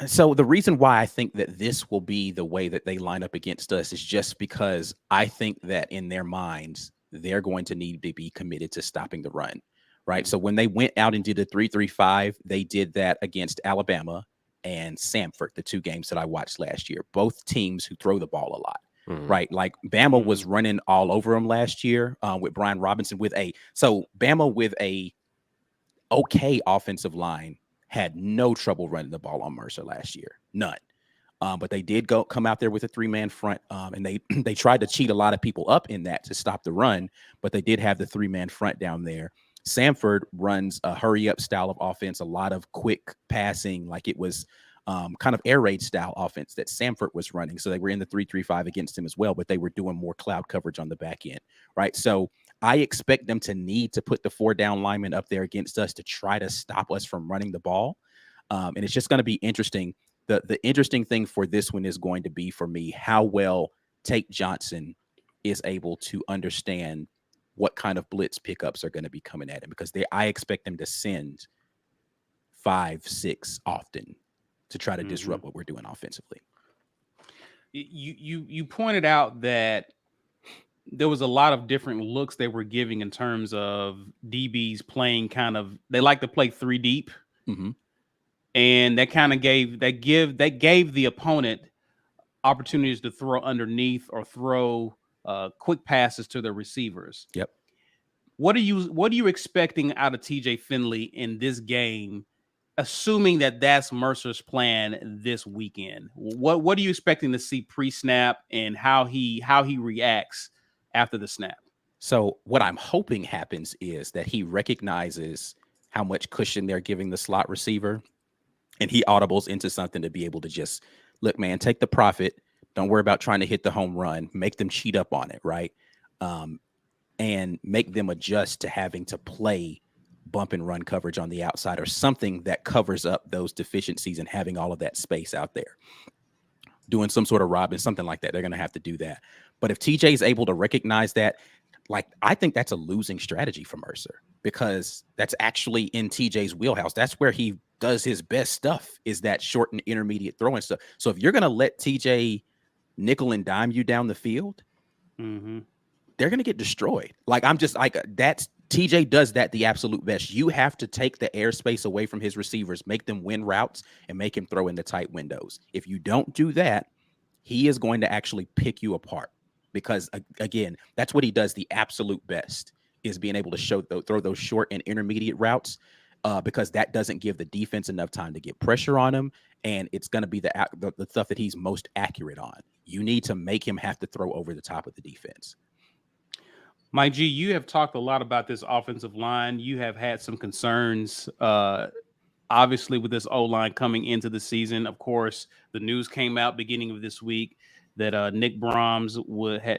So the reason why I think that this will be the way that they line up against us is just because I think that in their minds, they're going to need to be committed to stopping the run. Right. So when they went out and did the 3-3-5, they did that against Alabama and Samford, the two games that I watched last year, both teams who throw the ball a lot. Right. Like Bama was running all over them last year with Brian Robinson Bama with a okay offensive line had no trouble running the ball on Mercer last year. None. But they did come out there with a 3-man front, and they tried to cheat a lot of people up in that to stop the run, but they did have the 3-man front down there. Samford runs a hurry-up style of offense, a lot of quick passing, like it was kind of air raid style offense that Samford was running. So they were in the 3-3-5 against him as well, but they were doing more cloud coverage on the back end, right? So I expect them to need to put the 4-down linemen up there against us to try to stop us from running the ball. And it's just going to be interesting. The interesting thing for this one is going to be, for me, how well Tate Johnson is able to understand what kind of blitz pickups are going to be coming at him, because I expect them to send 5-6 often to try to disrupt what we're doing offensively. You pointed out that there was a lot of different looks they were giving in terms of DBs playing they like to play 3 deep. And that kind of gave the opponent opportunities to throw underneath or throw quick passes to their receivers. Yep. What are you expecting out of TJ Finley in this game, assuming that that's Mercer's plan this weekend? What are you expecting to see pre-snap, and how he reacts after the snap? So what I'm hoping happens is that he recognizes how much cushion they're giving the slot receiver, and he audibles into something to be able to just, look, man, take the profit. Don't worry about trying to hit the home run. Make them cheat up on it, right? And make them adjust to having to play bump and run coverage on the outside, or something that covers up those deficiencies and having all of that space out there. Doing some sort of robbing, something like that. They're going to have to do that. But if TJ is able to recognize that, I think that's a losing strategy for Mercer, because that's actually in TJ's wheelhouse. That's where he does his best stuff, is that short and intermediate throwing stuff. So if you're going to let TJ nickel and dime you down the field, they're going to get destroyed. That's TJ does that the absolute best. You have to take the airspace away from his receivers, make them win routes, and make him throw in the tight windows. If you don't do that, he is going to actually pick you apart, because again, that's what he does the absolute best, is being able to throw those short and intermediate routes, because that doesn't give the defense enough time to get pressure on him, and it's going to be the stuff that he's most accurate on. You need to make him have to throw over the top of the defense. Mike G, you have talked a lot about this offensive line. You have had some concerns, obviously, with this O-line coming into the season. Of course, the news came out beginning of this week that Nick Brahms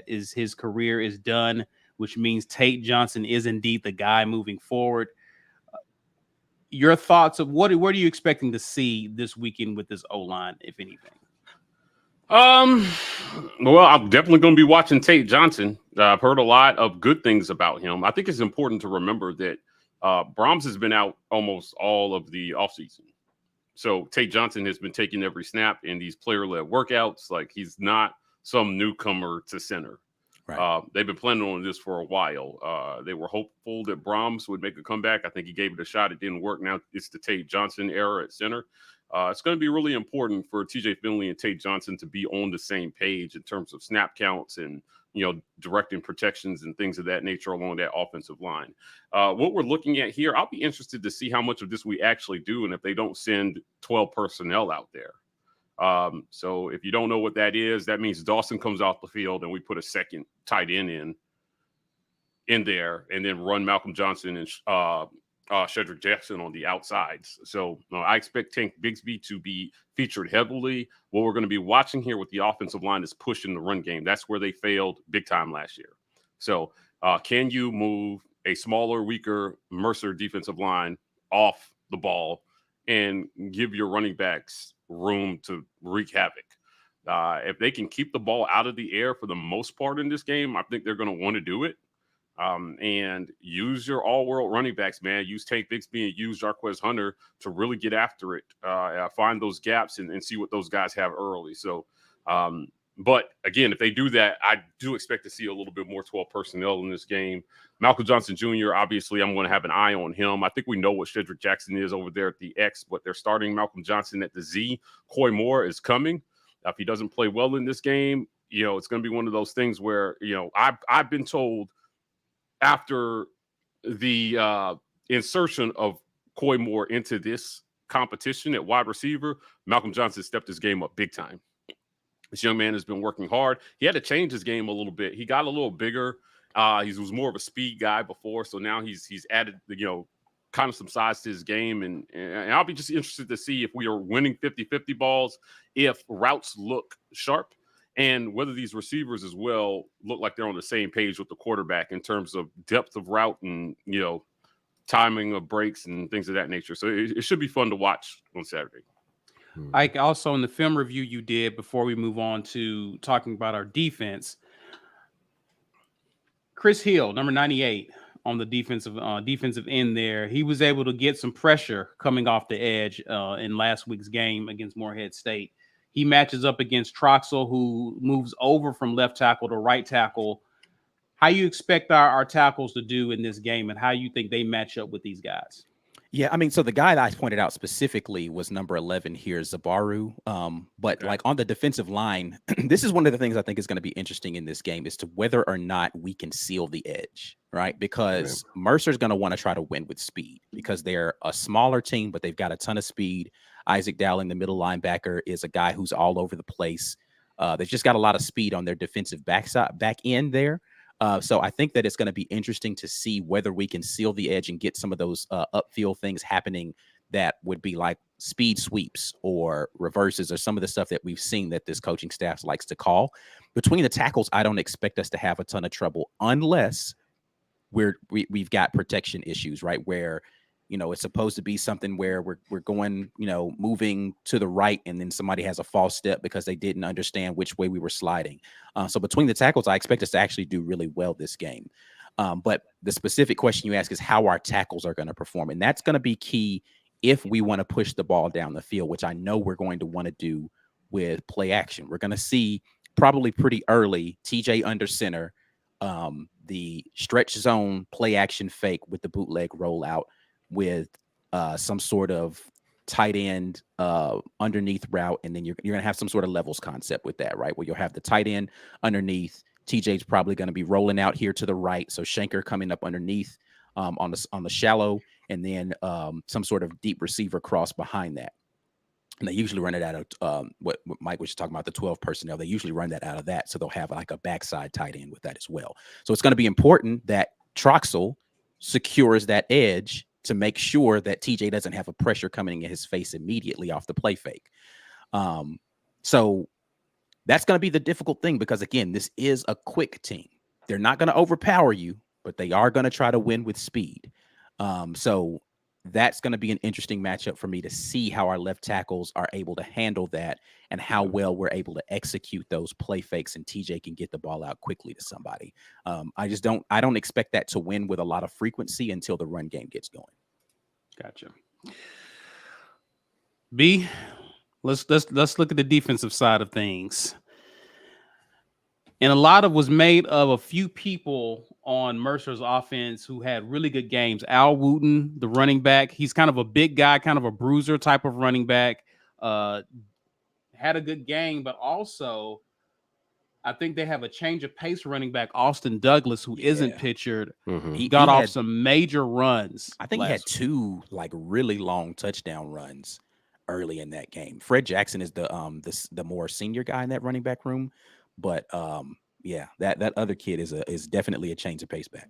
his career is done, which means Tate Johnson is indeed the guy moving forward. Your thoughts of what are you expecting to see this weekend with this O-line, if anything? Well, I'm definitely going to be watching Tate Johnson. I've heard a lot of good things about him. I think it's important to remember that Brahms has been out almost all of the offseason. So Tate Johnson has been taking every snap in these player-led workouts. Like, he's not some newcomer to center. Right. They've been planning on this for a while. They were hopeful that Brahms would make a comeback. I think he gave it a shot. It didn't work. Now it's the Tate Johnson era at center. It's going to be really important for TJ Finley and Tate Johnson to be on the same page in terms of snap counts and directing protections and things of that nature along that offensive line. What we're looking at here, I'll be interested to see how much of this we actually do and if they don't send 12 personnel out there. So if you don't know what that is, that means Dawson comes off the field and we put a second tight end in there and then run Malcolm Johnson and Shedrick Jackson on the outsides. So I expect Tank Bigsby to be featured heavily. What we're going to be watching here with the offensive line is pushing the run game. That's where they failed big time last year. So can you move a smaller, weaker Mercer defensive line off the ball and give your running backs room to wreak havoc? If they can keep the ball out of the air for the most part in this game, I think they're going to want to do it. And use your all-world running backs, man. Use Tank Bigsby and use Jarquez Hunter to really get after it, find those gaps and see what those guys have early. So, but again, if they do that, I do expect to see a little bit more 12 personnel in this game. Malcolm Johnson Jr., obviously, I'm going to have an eye on him. I think we know what Shedrick Jackson is over there at the X, but they're starting Malcolm Johnson at the Z. Coy Moore is coming. If he doesn't play well in this game, it's going to be one of those things where, I've been told after the insertion of Coy Moore into this competition at wide receiver, Malcolm Johnson stepped his game up big time. This young man has been working hard. He had to change his game a little bit. He got a little bigger. He was more of a speed guy before, so now he's added, kind of some size to his game. And I'll be just interested to see if we are winning 50-50 balls, if routes look sharp, and whether these receivers as well look like they're on the same page with the quarterback in terms of depth of route and, timing of breaks and things of that nature. So it should be fun to watch on Saturday. Ike, also in the film review you did before we move on to talking about our defense, Chris Hill, number 98 on the defensive end there, he was able to get some pressure coming off the edge in last week's game against Morehead State. He matches up against Troxel, who moves over from left tackle to right tackle. How you expect our tackles to do in this game, and how you think they match up with these guys? Yeah, I mean, so the guy that I pointed out specifically was number 11 here, Zabaru. But like on the defensive line, this is one of the things I think is going to be interesting in this game is to whether or not we can seal the edge, right? Because Mercer's going to want to try to win with speed because they're a smaller team, but they've got a ton of speed. Isaac Dowling, the middle linebacker, is a guy who's all over the place. They've just got a lot of speed on their defensive back end there. So I think that it's going to be interesting to see whether we can seal the edge and get some of those upfield things happening that would be like speed sweeps or reverses or some of the stuff that we've seen that this coaching staff likes to call. Between the tackles, I don't expect us to have a ton of trouble unless we've got protection issues, right? Where, it's supposed to be something where we're going, moving to the right and then somebody has a false step because they didn't understand which way we were sliding. So between the tackles, I expect us to actually do really well this game. But the specific question you ask is how our tackles are going to perform. And that's going to be key if we want to push the ball down the field, which I know we're going to want to do with play action. We're going to see probably pretty early TJ under center, the stretch zone play action fake with the bootleg rollout with some sort of tight end underneath route. And then you're going to have some sort of levels concept with that, right? Where you'll have the tight end underneath. TJ's probably going to be rolling out here to the right. So Shanker coming up underneath on the shallow, and then some sort of deep receiver cross behind that. And they usually run it out of what Mike was talking about, the 12 personnel. They usually run that out of that. So they'll have like a backside tight end with that as well. So it's going to be important that Troxel secures that edge to make sure that TJ doesn't have a pressure coming in his face immediately off the play fake. So that's going to be the difficult thing because, again, this is a quick team. They're not going to overpower you, but they are going to try to win with speed. So that's going to be an interesting matchup for me to see how our left tackles are able to handle that and how well we're able to execute those play fakes and TJ can get the ball out quickly to somebody. I don't expect that to win with a lot of frequency until the run game gets going. Gotcha. B, let's look at the defensive side of things. And a lot of was made of a few people on Mercer's offense who had really good games. Al Wooten, the running back, he's kind of a big guy, kind of a bruiser type of running back. Had a good game, but also I think they have a change of pace running back, Austin Douglas, who not pictured. Mhm. Got he off had, some major runs. I think he had 2 like really long touchdown runs early in that game. Fred Jackson is the more senior guy in that running back room, but yeah, that other kid is definitely a change of pace back.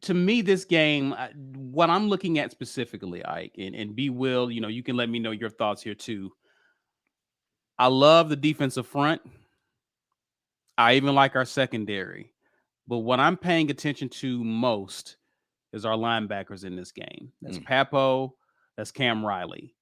To me, this game, what I'm looking at specifically, Ike, and B. Will, you can let me know your thoughts here too. I love the defensive front. I even like our secondary. But what I'm paying attention to most is our linebackers in this game. That's Papo. That's Cam Riley.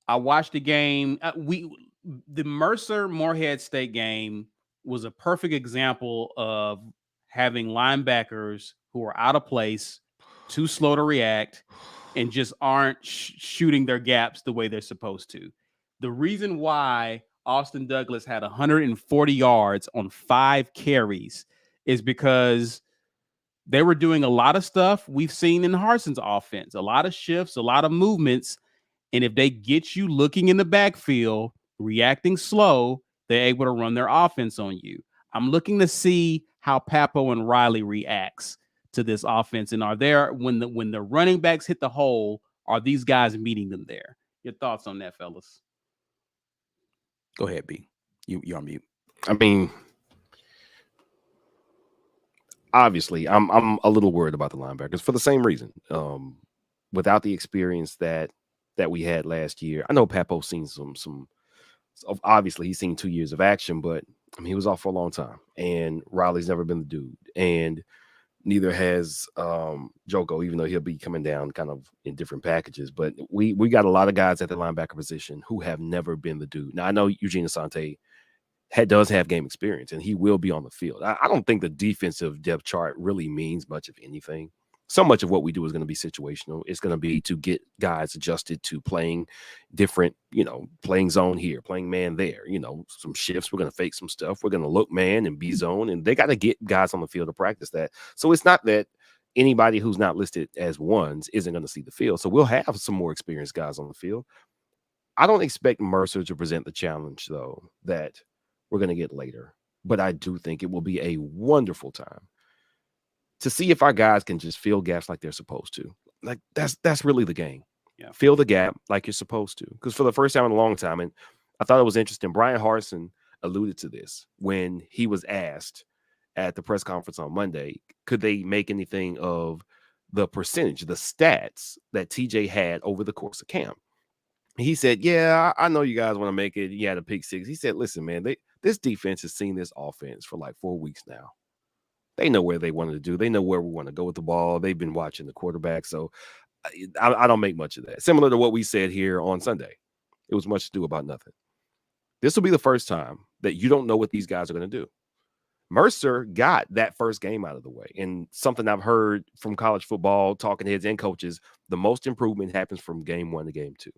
I watched the game. The Mercer-Morehead State game was a perfect example of having linebackers who are out of place, too slow to react, and just aren't shooting their gaps the way they're supposed to. The reason why Austin Douglas had 140 yards on 5 carries is because they were doing a lot of stuff we've seen in Harson's offense, a lot of shifts, a lot of movements. And if they get you looking in the backfield, reacting slow, they're able to run their offense on you. I'm looking to see how Papo and Riley reacts to this offense. And are there, when the running backs hit the hole, are these guys meeting them there? Your thoughts on that, fellas? Go ahead, B. You're on mute. I mean, obviously, I'm a little worried about the linebackers for the same reason. Without the experience that we had last year, I know Papo's seen some. Obviously, he's seen 2 years of action, but I mean, he was off for a long time, and Riley's never been the dude, and neither has Joko, even though he'll be coming down kind of in different packages. But we got a lot of guys at the linebacker position who have never been the dude. Now, I know Eugene Asante does have game experience, and he will be on the field. I don't think the defensive depth chart really means much of anything. So much of what we do is going to be situational. It's going to be to get guys adjusted to playing different, playing zone here, playing man there, some shifts. We're going to fake some stuff. We're going to look man and be zone, and they got to get guys on the field to practice that. So it's not that anybody who's not listed as ones isn't going to see the field. So we'll have some more experienced guys on the field. I don't expect Mercer to present the challenge, though, that we're going to get later. But I do think it will be a wonderful time to see if our guys can just fill gaps like they're supposed to. Like that's really the game. Yeah. Fill the gap like you're supposed to. Because for the first time in a long time, and I thought it was interesting, Brian Harsin alluded to this when he was asked at the press conference on Monday, could they make anything of the percentage, the stats that TJ had over the course of camp? He said, yeah, I know you guys want to make it. You had a pick 6. He said, listen, man, this defense has seen this offense for like 4 weeks now. They know where they wanted to do. They know where we want to go with the ball. They've been watching the quarterback. So I don't make much of that. Similar to what we said here on Sunday. It was much to do about nothing. This will be the first time that you don't know what these guys are going to do. Mercer got that first game out of the way. And something I've heard from college football, talking heads and coaches, the most improvement happens from game 1 to game 2.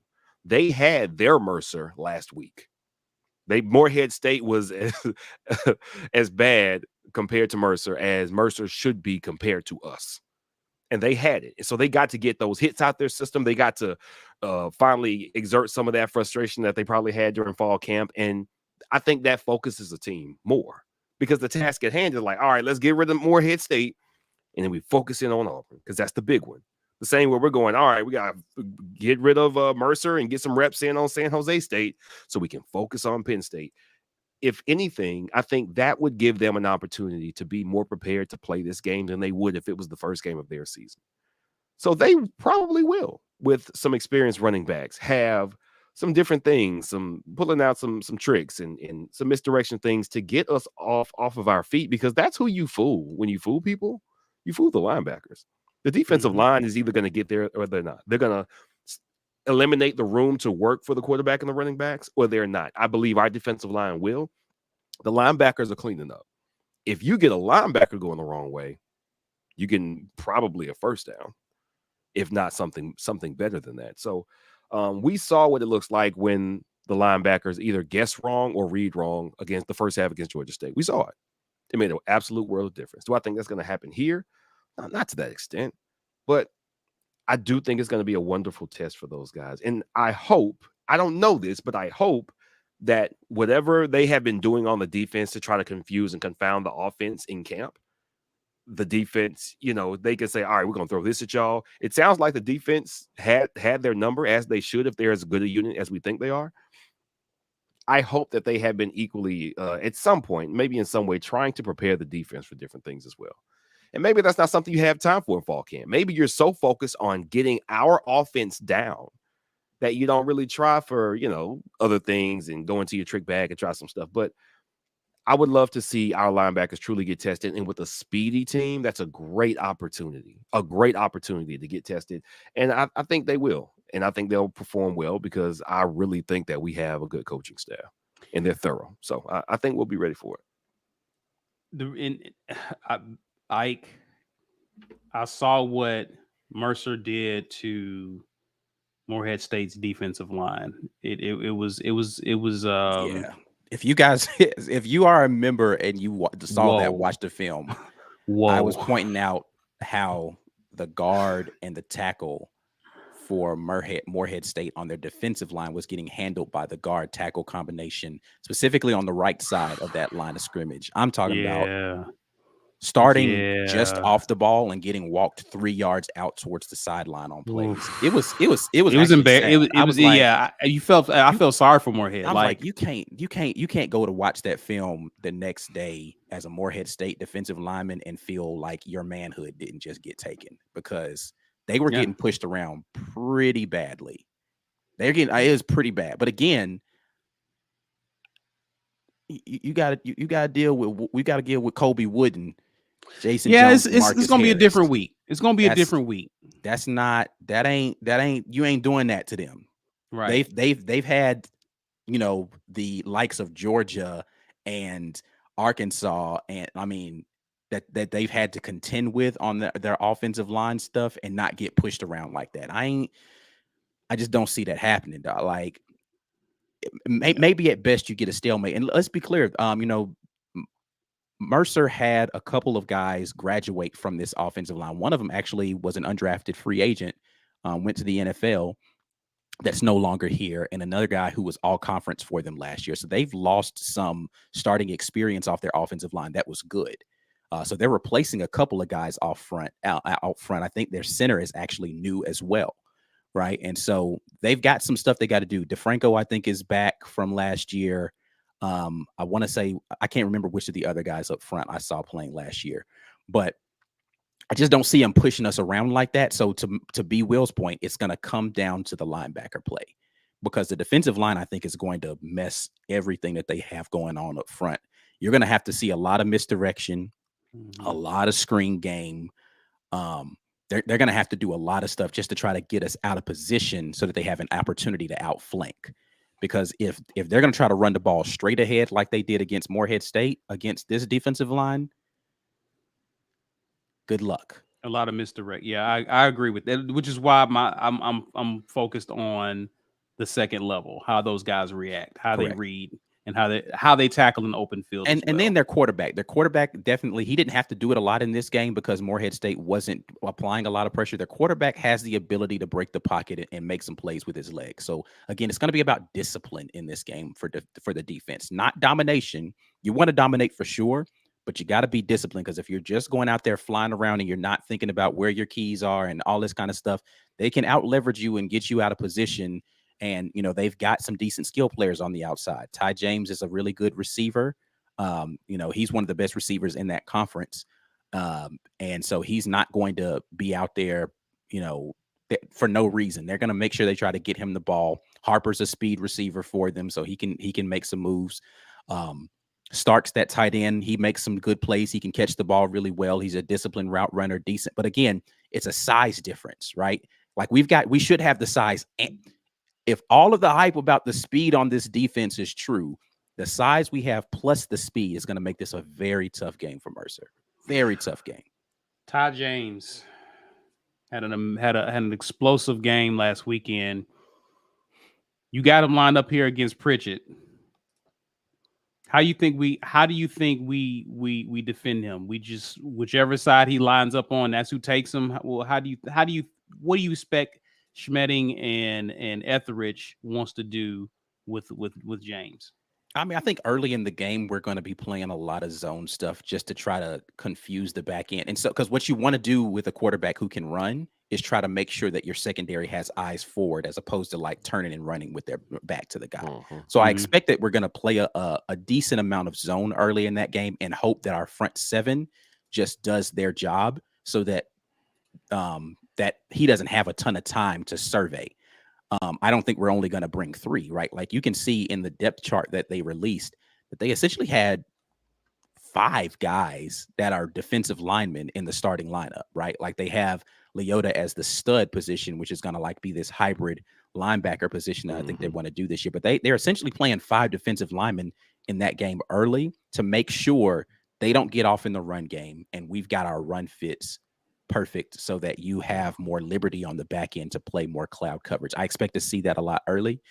They had their Mercer last week. Morehead State was as bad compared to Mercer as Mercer should be compared to us. And they had it. So they got to get those hits out their system. They got to finally exert some of that frustration that they probably had during fall camp. And I think that focuses the team more because the task at hand is like, all right, let's get rid of Morehead State. And then we focus in on Auburn because that's the big one. The same way we're going, all right, we got to get rid of Mercer and get some reps in on San Jose State so we can focus on Penn State. If anything, I think that would give them an opportunity to be more prepared to play this game than they would if it was the first game of their season. So they probably will, with some experienced running backs, have some different things, some pulling out some tricks and some misdirection things to get us off of our feet, because that's who you fool. When you fool people, you fool the linebackers. The defensive line is either going to get there or they're not. They're going to eliminate the room to work for the quarterback and the running backs, or they're not. I believe our defensive line will. The linebackers are cleaning up. If you get a linebacker going the wrong way, you can probably a first down, if not something better than that. So we saw what it looks like when the linebackers either guess wrong or read wrong against the first half against Georgia State. We saw it. It made an absolute world of difference. Do I think that's going to happen here? Not to that extent, but I do think it's going to be a wonderful test for those guys. And I hope, I don't know this, but I hope that whatever they have been doing on the defense to try to confuse and confound the offense in camp, the defense, they can say, all right, we're going to throw this at y'all. It sounds like the defense had their number, as they should, if they're as good a unit as we think they are. I hope that they have been equally, at some point, maybe in some way, trying to prepare the defense for different things as well. And maybe that's not something you have time for in fall camp. Maybe you're so focused on getting our offense down that you don't really try for, other things and go into your trick bag and try some stuff. But I would love to see our linebackers truly get tested. And with a speedy team, that's a great opportunity to get tested. And I think they will. And I think they'll perform well because I really think that we have a good coaching staff and they're thorough. So I think we'll be ready for it. I saw what Mercer did to Morehead State's defensive line. It was yeah. If you are a member and you saw that, watch the film. I was pointing out how the guard and the tackle for Morehead State on their defensive line was getting handled by the guard tackle combination, specifically on the right side of that line of scrimmage. I'm talking about starting just off the ball and getting walked 3 yards out towards the sideline on plays. It was embarrassing. I felt sorry for Morehead. I'm like, you can't go to watch that film the next day as a Morehead State defensive lineman and feel like your manhood didn't just get taken, because they were getting pushed around pretty badly. It was pretty bad. But again, we got to deal with Kobe Wooden, Jason Jones, it's going to be a different week. It's going to be a different week. That ain't you ain't doing that to them. Right. They've had, the likes of Georgia and Arkansas, and I mean that they've had to contend with on their offensive line stuff and not get pushed around like that. I just don't see that happening, dog. Like, maybe at best you get a stalemate. And let's be clear, Mercer had a couple of guys graduate from this offensive line. One of them actually was an undrafted free agent, went to the NFL, that's no longer here, and another guy who was all conference for them last year. So they've lost some starting experience off their offensive line. That was good. So they're replacing a couple of guys out front. I think their center is actually new as well. Right. And so they've got some stuff they got to do. DeFranco, I think, is back from last year. I want to say, I can't remember which of the other guys up front I saw playing last year, but I just don't see him pushing us around like that. So to B. Will's point, it's going to come down to the linebacker play, because the defensive line, I think, is going to mess everything that they have going on up front. You're going to have to see a lot of misdirection, a lot of screen game. They're going to have to do a lot of stuff just to try to get us out of position so that they have an opportunity to outflank. Because if they're going to try to run the ball straight ahead like they did against Morehead State, against this defensive line, good luck. A lot of misdirect. Yeah, I agree with that, which is why I'm focused on the second level, how those guys react, how Correct. They read, and how they tackle an open field. And then their quarterback definitely, he didn't have to do it a lot in this game because Morehead State wasn't applying a lot of pressure. Their quarterback has the ability to break the pocket and make some plays with his legs. So again, it's going to be about discipline in this game for the defense, not domination. You want to dominate for sure, but you got to be disciplined, because if you're just going out there flying around and you're not thinking about where your keys are and all this kind of stuff, they can out leverage you and get you out of position. And, they've got some decent skill players on the outside. Ty James is a really good receiver. He's one of the best receivers in that conference. And so he's not going to be out there, for no reason. They're going to make sure they try to get him the ball. Harper's a speed receiver for them, so he can make some moves. Starks, that tight end, he makes some good plays. He can catch the ball really well. He's a disciplined route runner, decent. But again, it's a size difference, right? Like we should have the size. And if all of the hype about the speed on this defense is true, the size we have plus the speed is going to make this a very tough game for Mercer. Very tough game. Ty James had an explosive game last weekend. You got him lined up here against Pritchett. How do you think we defend him? We just, whichever side he lines up on, that's who takes him. Well, what do you expect Schmetting and Etheridge wants to do with James. I mean, I think early in the game, we're going to be playing a lot of zone stuff just to try to confuse the back end. And so, because what you want to do with a quarterback who can run is try to make sure that your secondary has eyes forward as opposed to like turning and running with their back to the guy. So I expect that we're going to play a decent amount of zone early in that game and hope that our front seven just does their job so that that he doesn't have a ton of time to survey. I don't think we're only going to bring 3, right? Like you can see in the depth chart that they released that they essentially had 5 guys that are defensive linemen in the starting lineup, right? Like they have Leota as the stud position, which is going to like be this hybrid linebacker position that I think they want to do this year. But they're essentially playing 5 defensive linemen in that game early to make sure they don't get off in the run game. And we've got our run fits perfect so that you have more liberty on the back end to play more cloud coverage. I expect to see that a lot early.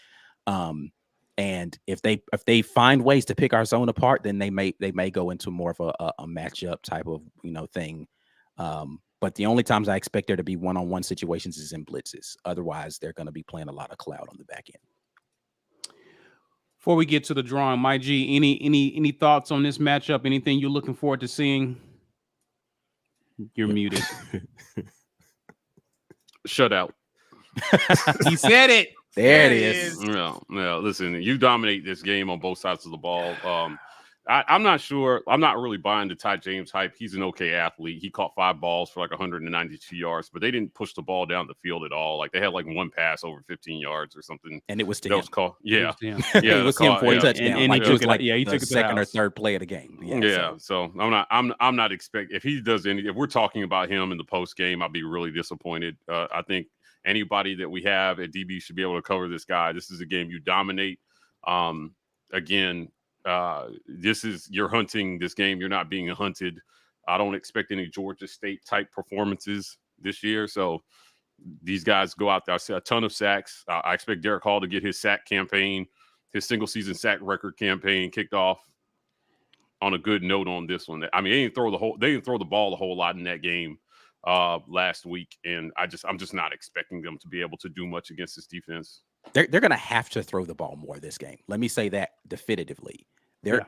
And if they find ways to pick our zone apart, then they may go into more of a matchup type of thing. But the only times I expect there to be one-on-one situations is in blitzes. Otherwise, they're going to be playing a lot of cloud on the back end. Before we get to the drawing, my G, any thoughts on this matchup? Anything you're looking forward to seeing? You're muted. Shut out. He said it. There it is. No, listen, you dominate this game on both sides of the ball. I'm not sure. I'm not really buying the Ty James hype. He's an okay athlete. He caught 5 balls for like 192 yards, but they didn't push the ball down the field at all. Like they had like 1 pass over 15 yards or something. And it was to that him. was called. Yeah. It was him for a touchdown. And like he it was took like he the took it second or third play of the game. So I'm not expecting if he does if we're talking about him in the post game, I'll be really disappointed. I think anybody that we have at DB should be able to cover this guy. This is a game you dominate. Again, you're hunting this game. You're not being hunted. I don't expect any Georgia State type performances this year. So these guys go out there. I see a ton of sacks. I expect Derek Hall to get his sack campaign, his single season sack record campaign kicked off on a good note on this one. I mean, they didn't throw the ball a whole lot in that game last week. And I'm just not expecting them to be able to do much against this defense. They're going to have to throw the ball more this game. Let me say that definitively.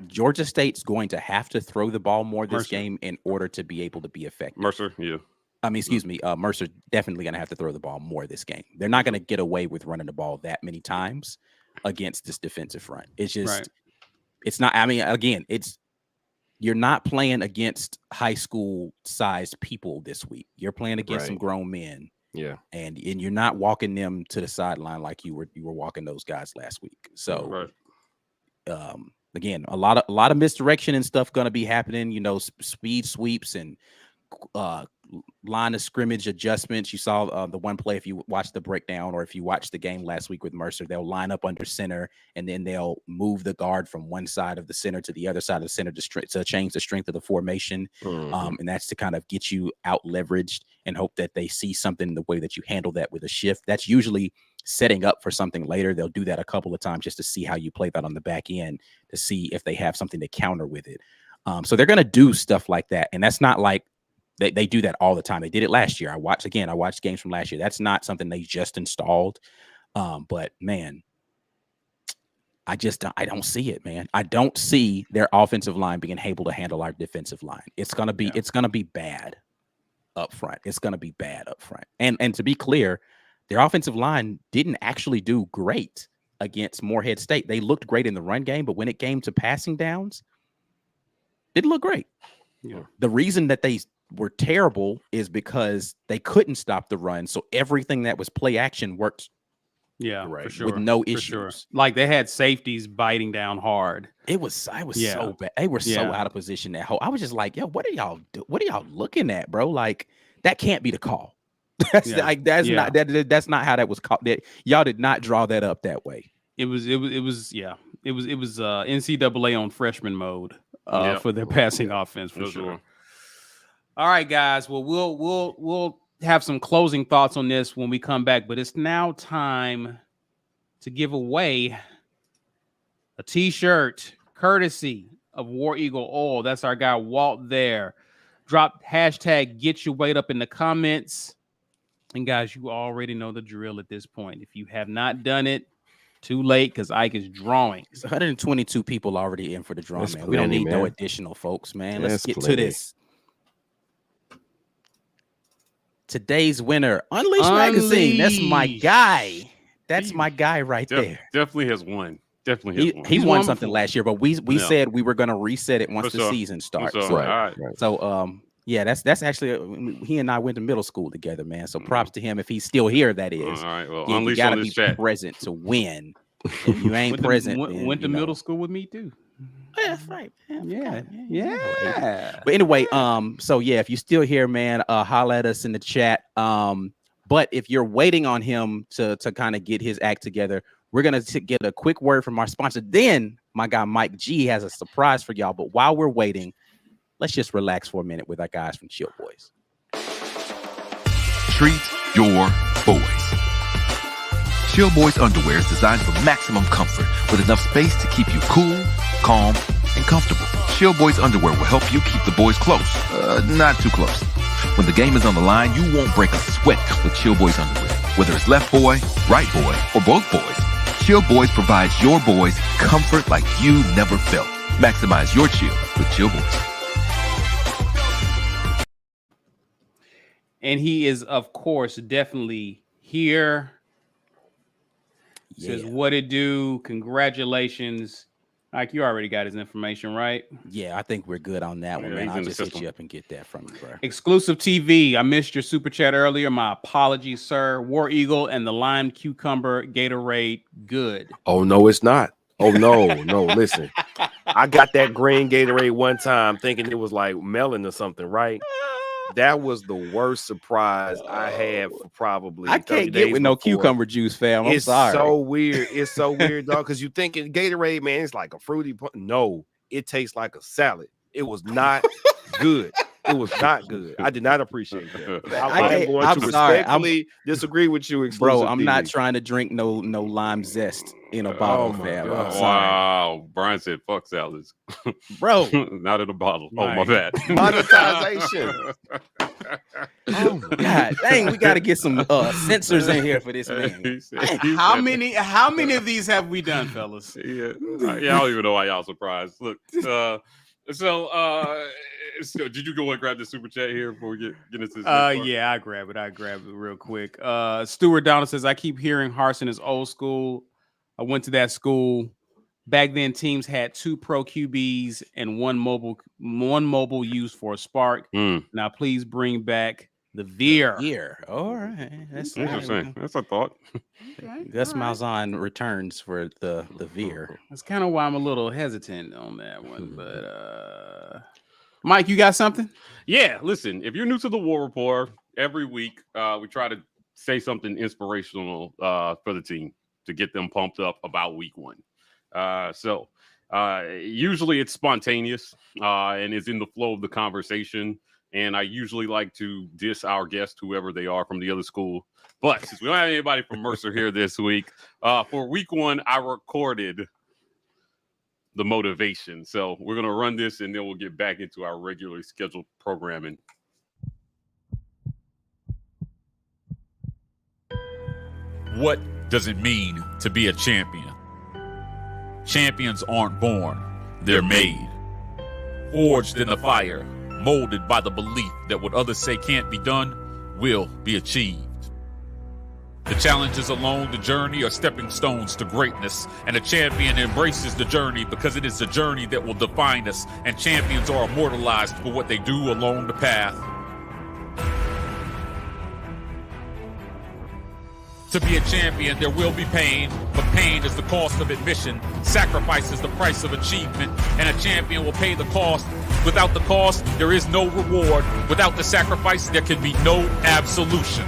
Georgia State's going to have to throw the ball more this game in order to be able to be effective. Mercer, yeah. I mean, excuse me. Mercer definitely going to have to throw the ball more this game. They're not going to get away with running the ball that many times against this defensive front. It's just, it's not. I mean, again, you're not playing against high school sized people this week. You're playing against some grown men. Yeah, and you're not walking them to the sideline like you were walking those guys last week. So, again, a lot of misdirection and stuff going to be happening. Speed sweeps and line of scrimmage adjustments. You saw the one play if you watch the breakdown or if you watch the game last week with Mercer, they'll line up under center and then they'll move the guard from one side of the center to the other side of the center to change the strength of the formation. And that's to kind of get you out leveraged and hope that they see something in the way that you handle that with a shift. That's usually setting up for something later. They'll do that a couple of times just to see how you play that on the back end to see if they have something to counter with it. So they're going to do stuff like that. And that's not like they do that all the time. They did it last year. I watched games from last year. That's not something they just installed. But man, I don't see it, man. I don't see their offensive line being able to handle our defensive line. It's going to be bad up front. It's going to be bad up front. And to be clear, their offensive line didn't actually do great against Morehead State. They looked great in the run game, but when it came to passing downs, didn't look great. Yeah. The reason that they were terrible is because they couldn't stop the run. So everything that was play action worked. Yeah, for sure. With no issues. Sure. Like they had safeties biting down hard. I was so bad. They were so out of position that whole. I was just like, yo, what are y'all looking at, bro? Like that can't be the call. That's not how that was called. Y'all did not draw that up that way. It was NCAA on freshman mode for their passing offense for sure. All right, guys. Well, we'll have some closing thoughts on this when we come back, but it's now time to give away a t-shirt courtesy of War Eagle Oil. That's our guy Walt there. Drop hashtag get your weight up in the comments. And guys, you already know the drill at this point. If you have not done it, Too late because Ike is drawing. It's 122 people already in for the drawing, That's man. We don't plenty, need no man. additional folks, man. Let's That's get plenty. to this. Today's winner, Unleashed Magazine. That's my Unleashed. guy. That's my guy right there. Definitely has won. Definitely has won. He He's won won something before. last year, but we Yeah. said we were going to reset it once For the sure. season starts. So, So, all right. yeah, that's actually he and I went to middle school together, man. So props to him if he's still here. That All is, right. Well, you unleash got to on be this chat. present to win. If you ain't present, then, Went to you know. middle school with me too. Yeah, that's right. Man. Yeah. Yeah. But anyway, so yeah, if you're still here, man, holla at us in the chat. But if you're waiting on him to kind of get his act together, we're gonna get a quick word from our sponsor. Then my guy Mike G has a surprise for y'all. But while we're waiting, let's just relax for a minute with our guys from Chill Boys. Treat your boys. Chill Boys underwear is designed for maximum comfort with enough space to keep you cool, calm, and comfortable. Chill Boys underwear will help you keep the boys close, not too close. When the game is on the line, you won't break a sweat with Chill Boys underwear. Whether it's left boy, right boy, or both boys, Chill Boys provides your boys comfort like you never felt. Maximize your chill with Chill Boys. And he is, of course, definitely here. Says, what it do? Congratulations. Like, you already got his information, right? Yeah, I think we're good on that one, Yeah, man. he's I'll in the just hit system. you up and get that from you, bro. Exclusive TV. I missed your super chat earlier. My apologies, sir. War Eagle and the lime cucumber Gatorade. Good. Oh, no, it's not. Oh, no. Listen, I got that green Gatorade one time thinking it was like melon or something, right? That was the worst surprise I had for probably I 30 can't days get with no before. cucumber juice, fam. I'm It's sorry. so weird. It's so weird, dog, because you thinking Gatorade, man, it's like a fruity. No, it tastes like a salad. It was not good. It was not good. I did not appreciate that. I'm going I'm to sorry. respectfully disagree with you, Bro, Exclusive I'm not TV. trying to drink no lime zest in a bottle, my fam. God. I'm sorry. Wow. Brian said, fuck salads. Bro. Not in a bottle. Oh, my bad. Monetization. Oh my God. Dang, we got to get some sensors in here for this man. He said- How many of these have we done, fellas? Yeah, I don't even know why y'all surprised. Look, so did you go and grab the super chat here before we get into this? next part? Yeah, I grab it real quick. Stuart Donald says, I keep hearing Harsin is old school. I went to that school. Back then, teams had 2 pro QBs and one mobile used for a spark. Now, please bring back the Veer. Here. All right. That's Interesting. That's a thought. Gus Malzahn returns for the Veer. That's kind of why I'm a little hesitant on that one. But Mike, you got something? Yeah, listen, if you're new to the War Rapport, every week we try to say something inspirational for the team to get them pumped up about week 1. So usually it's spontaneous and is in the flow of the conversation. And I usually like to diss our guest, whoever they are from the other school. But since we don't have anybody from Mercer here this week, for week 1, I recorded the motivation. So we're going to run this and then we'll get back into our regularly scheduled programming. What does it mean to be a champion? Champions aren't born, they're made. Forged in the fire, molded by the belief that what others say can't be done will be achieved. The challenges along the journey are stepping stones to greatness, and a champion embraces the journey because it is the journey that will define us, and champions are immortalized for what they do along the path. To be a champion, there will be pain, but pain is the cost of admission. Sacrifice is the price of achievement, and a champion will pay the cost. Without the cost, there is no reward. Without the sacrifice, there can be no absolution.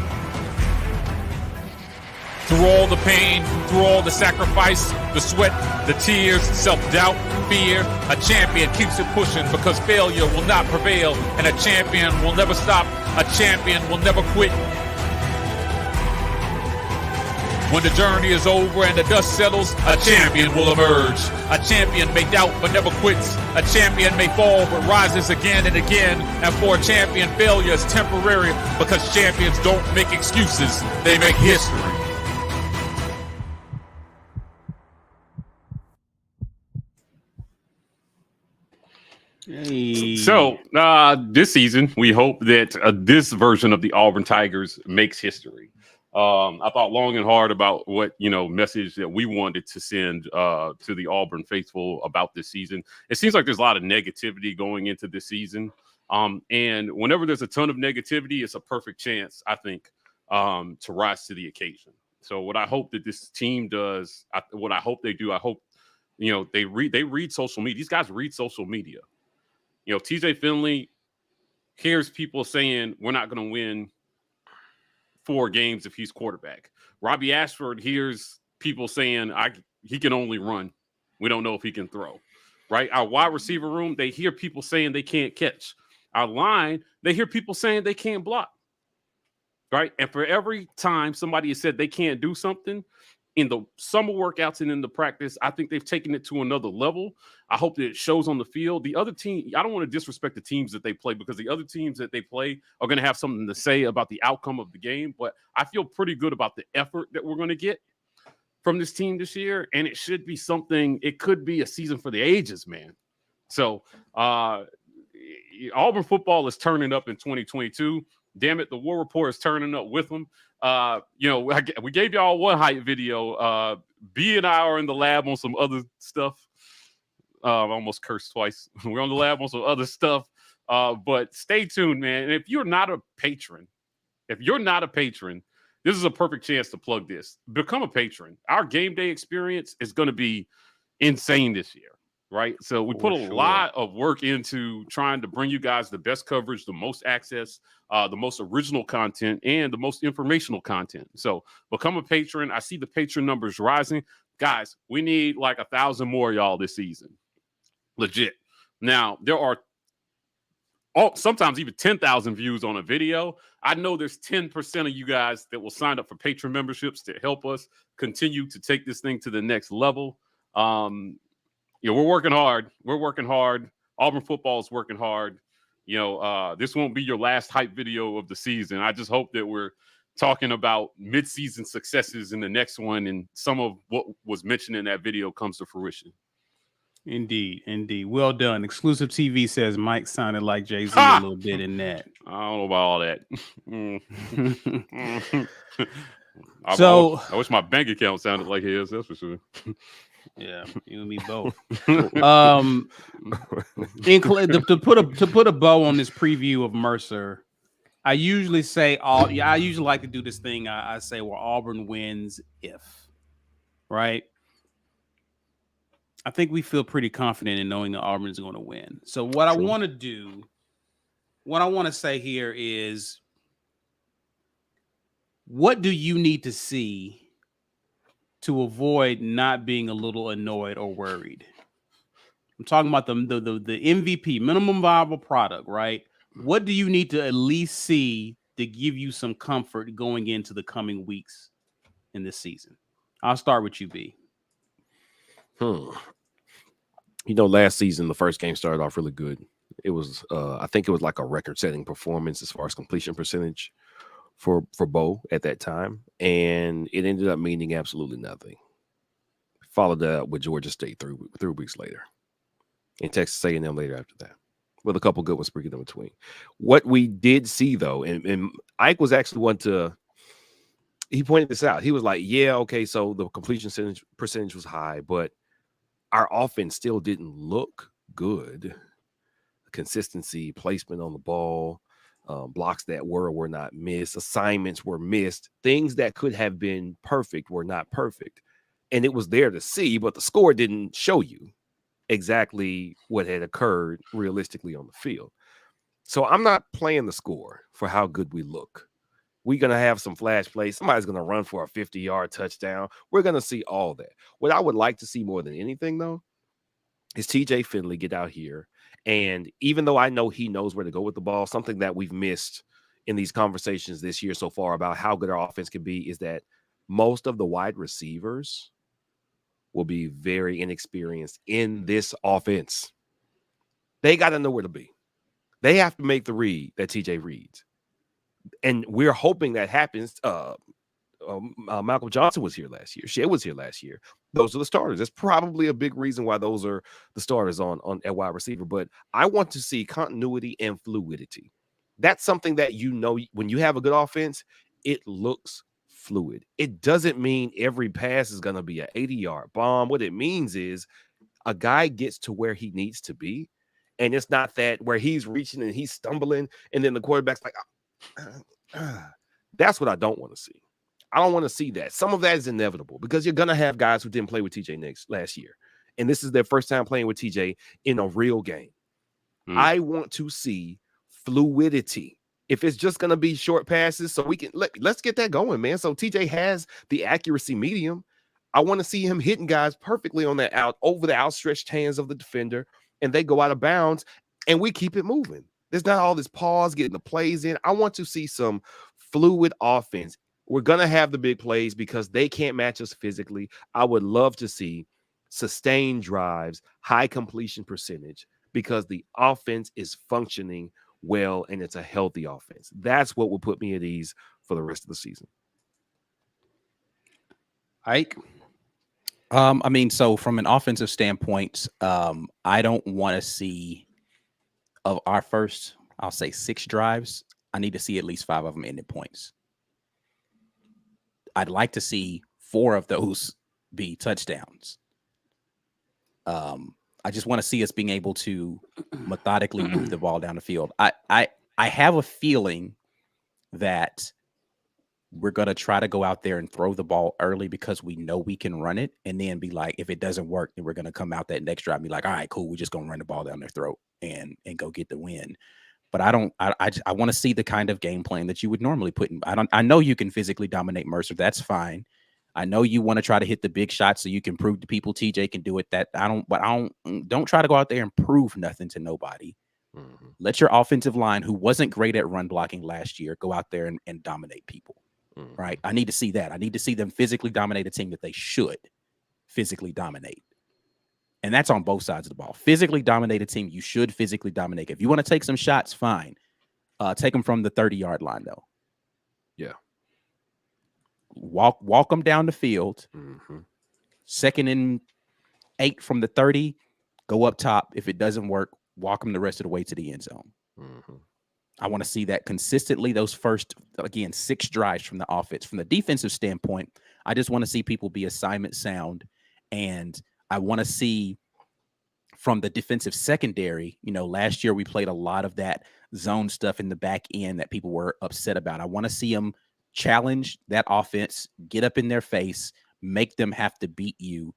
Through all the pain, through all the sacrifice, the sweat, the tears, self-doubt, fear, a champion keeps it pushing because failure will not prevail, and a champion will never stop. A champion will never quit. When the journey is over and the dust settles, a champion will emerge. A champion may doubt but never quits. A champion may fall but rises again and again. And for a champion, failure is temporary because champions don't make excuses. They make history. Hey. So this season, we hope that this version of the Auburn Tigers makes history. I thought long and hard about what message that we wanted to send to the Auburn faithful about this season. It seems like there's a lot of negativity going into this season, and whenever there's a ton of negativity, it's a perfect chance, I think, to rise to the occasion. So what I hope that this team does, what I hope they do, I hope they read social media. These guys read social media. TJ Finley hears people saying we're not going to win 4 games if he's quarterback. Robbie Ashford hears people saying he can only run. We don't know if he can throw. Right? Our wide receiver room, they hear people saying they can't catch. Our line, they hear people saying they can't block. Right? And for every time somebody has said they can't do something, in the summer workouts and in the practice, I think they've taken it to another level. I hope that it shows on the field. The other team, I don't want to disrespect the teams that they play, because the other teams that they play are going to have something to say about the outcome of the game. But I feel pretty good about the effort that we're going to get from this team this year. And it should be something, it could be a season for the ages, man. So Auburn football is turning up in 2022. Damn it, the War Rapport is turning up with them. We gave y'all one hype video. B and I are in the lab on some other stuff. I almost cursed twice. We're on the lab on some other stuff. But stay tuned, man. And if you're not a patron, this is a perfect chance to plug this. Become a patron. Our game day experience is going to be insane this year. Right. So we put a lot of work into trying to bring you guys the best coverage, the most access, the most original content, and the most informational content. So become a patron. I see the patron numbers rising. Guys, we need like 1,000 more y'all this season. Legit. Now, there are sometimes even 10,000 views on a video. I know there's 10% of you guys that will sign up for patron memberships to help us continue to take this thing to the next level. We're working hard. Auburn football is working hard. This won't be your last hype video of the season. I just hope that we're talking about mid-season successes in the next one, and some of what was mentioned in that video comes to fruition. Indeed. Well done. Exclusive TV says Mike sounded like Jay-Z a little bit in that. I don't know about all that. I wish my bank account sounded like his. That's for sure. Yeah, you and me both. To put a bow on this preview of Mercer, I usually like to do this thing. I say, well, Auburn wins if, right? I think we feel pretty confident in knowing that Auburn is going to win. So what I want to say here is, what do you need to see to avoid not being a little annoyed or worried? I'm talking about the MVP, minimum viable product, right? What do you need to at least see to give you some comfort going into the coming weeks in this season? I'll start with you, B. Last season, the first game started off really good. It was, I think it was like a record-setting performance as far as completion percentage for Bo at that time, and it ended up meaning absolutely nothing. Followed that up with Georgia State 3 weeks later, and Texas A&M later after that, with a couple good ones sprinkled in between. What we did see, though, and Ike was actually one he pointed this out. He was like, yeah, okay, so the completion percentage was high, but our offense still didn't look good. Consistency, placement on the ball, blocks that were or were not missed, assignments were missed, things that could have been perfect were not perfect. And it was there to see, but the score didn't show you exactly what had occurred realistically on the field. So I'm not playing the score for how good we look. We're going to have some flash plays. Somebody's going to run for a 50-yard touchdown. We're going to see all that. What I would like to see more than anything, though, is TJ Finley get out here. And even though I know he knows where to go with the ball, something that we've missed in these conversations this year so far about how good our offense can be is that most of the wide receivers will be very inexperienced in this offense. They got to know where to be. They have to make the read that TJ reads. And we're hoping that happens Malcolm Johnson was here last year. Shea was here last year. Those are the starters. That's probably a big reason why those are the starters on at wide receiver. But I want to see continuity and fluidity. That's something that when you have a good offense, it looks fluid. It doesn't mean every pass is going to be an 80-yard bomb. What it means is a guy gets to where he needs to be, and it's not that where he's reaching and he's stumbling, and then the quarterback's like, that's what I don't want to see. I don't want to see that. Some of that is inevitable because you're going to have guys who didn't play with TJ last year, and this is their first time playing with TJ in a real game. I want to see fluidity. If it's just going to be short passes, so we can let's get that going, man. So TJ has the accuracy medium. I want to see him hitting guys perfectly on that over the outstretched hands of the defender, and they go out of bounds, and we keep it moving. There's not all this pause getting the plays in. I want to see some fluid offense. We're going to have the big plays because they can't match us physically. I would love to see sustained drives, high completion percentage, because the offense is functioning well and it's a healthy offense. That's what will put me at ease for the rest of the season. Ike? I mean, so from an offensive standpoint, I don't want to see of our first, I'll say 6 drives. I need to see at least 5 of them ending points. I'd like to see 4 of those be touchdowns. I just want to see us being able to methodically move the ball down the field. I have a feeling that we're going to try to go out there and throw the ball early because we know we can run it, and then be like, if it doesn't work, then we're going to come out that next drive and be like, all right, cool, we're just going to run the ball down their throat and go get the win. But I want to see the kind of game plan that you would normally put in. I know you can physically dominate Mercer. That's fine. I know you want to try to hit the big shots so you can prove to people TJ can do it. Don't try to go out there and prove nothing to nobody. Mm-hmm. Let your offensive line, who wasn't great at run blocking last year, go out there and dominate people. Mm-hmm. Right? I need to see that. I need to see them physically dominate a team that they should physically dominate. And that's on both sides of the ball. Physically dominate a team you should physically dominate. If you want to take some shots, fine. Take them from the 30-yard line, though. Yeah. Walk them down the field. Mm-hmm. 2nd and 8 from the 30. Go up top. If it doesn't work, walk them the rest of the way to the end zone. Mm-hmm. I want to see that consistently. Those first, again, 6 drives from the offense. From the defensive standpoint, I just want to see people be assignment sound, and I want to see from the defensive secondary. Last year we played a lot of that zone stuff in the back end that people were upset about. I want to see them challenge that offense, get up in their face, make them have to beat you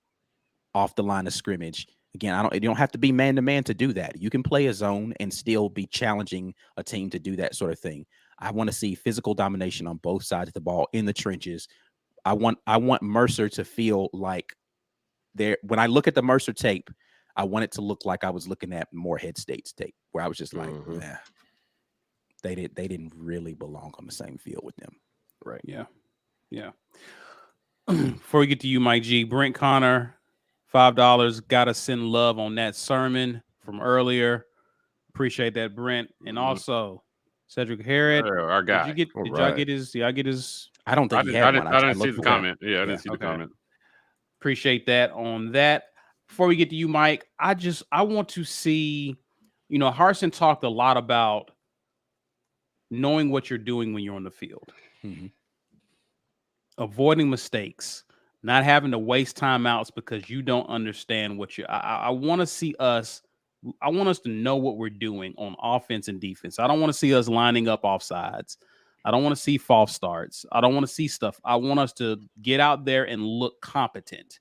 off the line of scrimmage. Again, you don't have to be man-to-man to do that. You can play a zone and still be challenging a team to do that sort of thing. I want to see physical domination on both sides of the ball in the trenches. I want Mercer to feel like when I look at the Mercer tape, I want it to look like I was looking at Morehead State's tape, where I was just like, they didn't really belong on the same field with them. Right. Yeah. Before we get to you, Mike G, Brent Connor, $5. Got to send love on that sermon from earlier. Appreciate that, Brent. And also, Cedric Harrod. Our guy. Did y'all get his? Did I get his? I don't think I didn't see the comment. Yeah, I didn't see the comment. Appreciate that on that. Before we get to you, Mike, I want to see, Harsin talked a lot about knowing what you're doing when you're on the field. Mm-hmm. Avoiding mistakes, not having to waste timeouts because you don't understand what I want to see us. I want us to know what we're doing on offense and defense. I don't want to see us lining up offsides. I don't want to see false starts. I don't want to see stuff. I want us to get out there and look competent.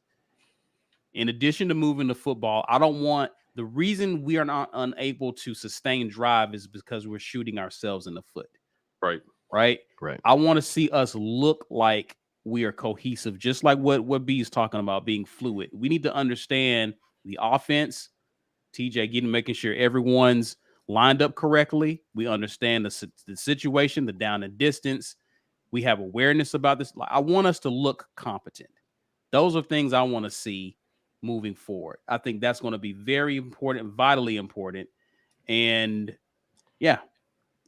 In addition to moving the football, I don't want the reason we are not unable to sustain drive is because we're shooting ourselves in the foot. Right. I want to see us look like we are cohesive, just like what B is talking about, being fluid. We need to understand the offense, TJ making sure everyone's lined up correctly. We understand the situation, the down and distance. We have awareness about this. I want us to look competent. Those are things I want to see moving forward. I think that's going to be very important, vitally important. And yeah,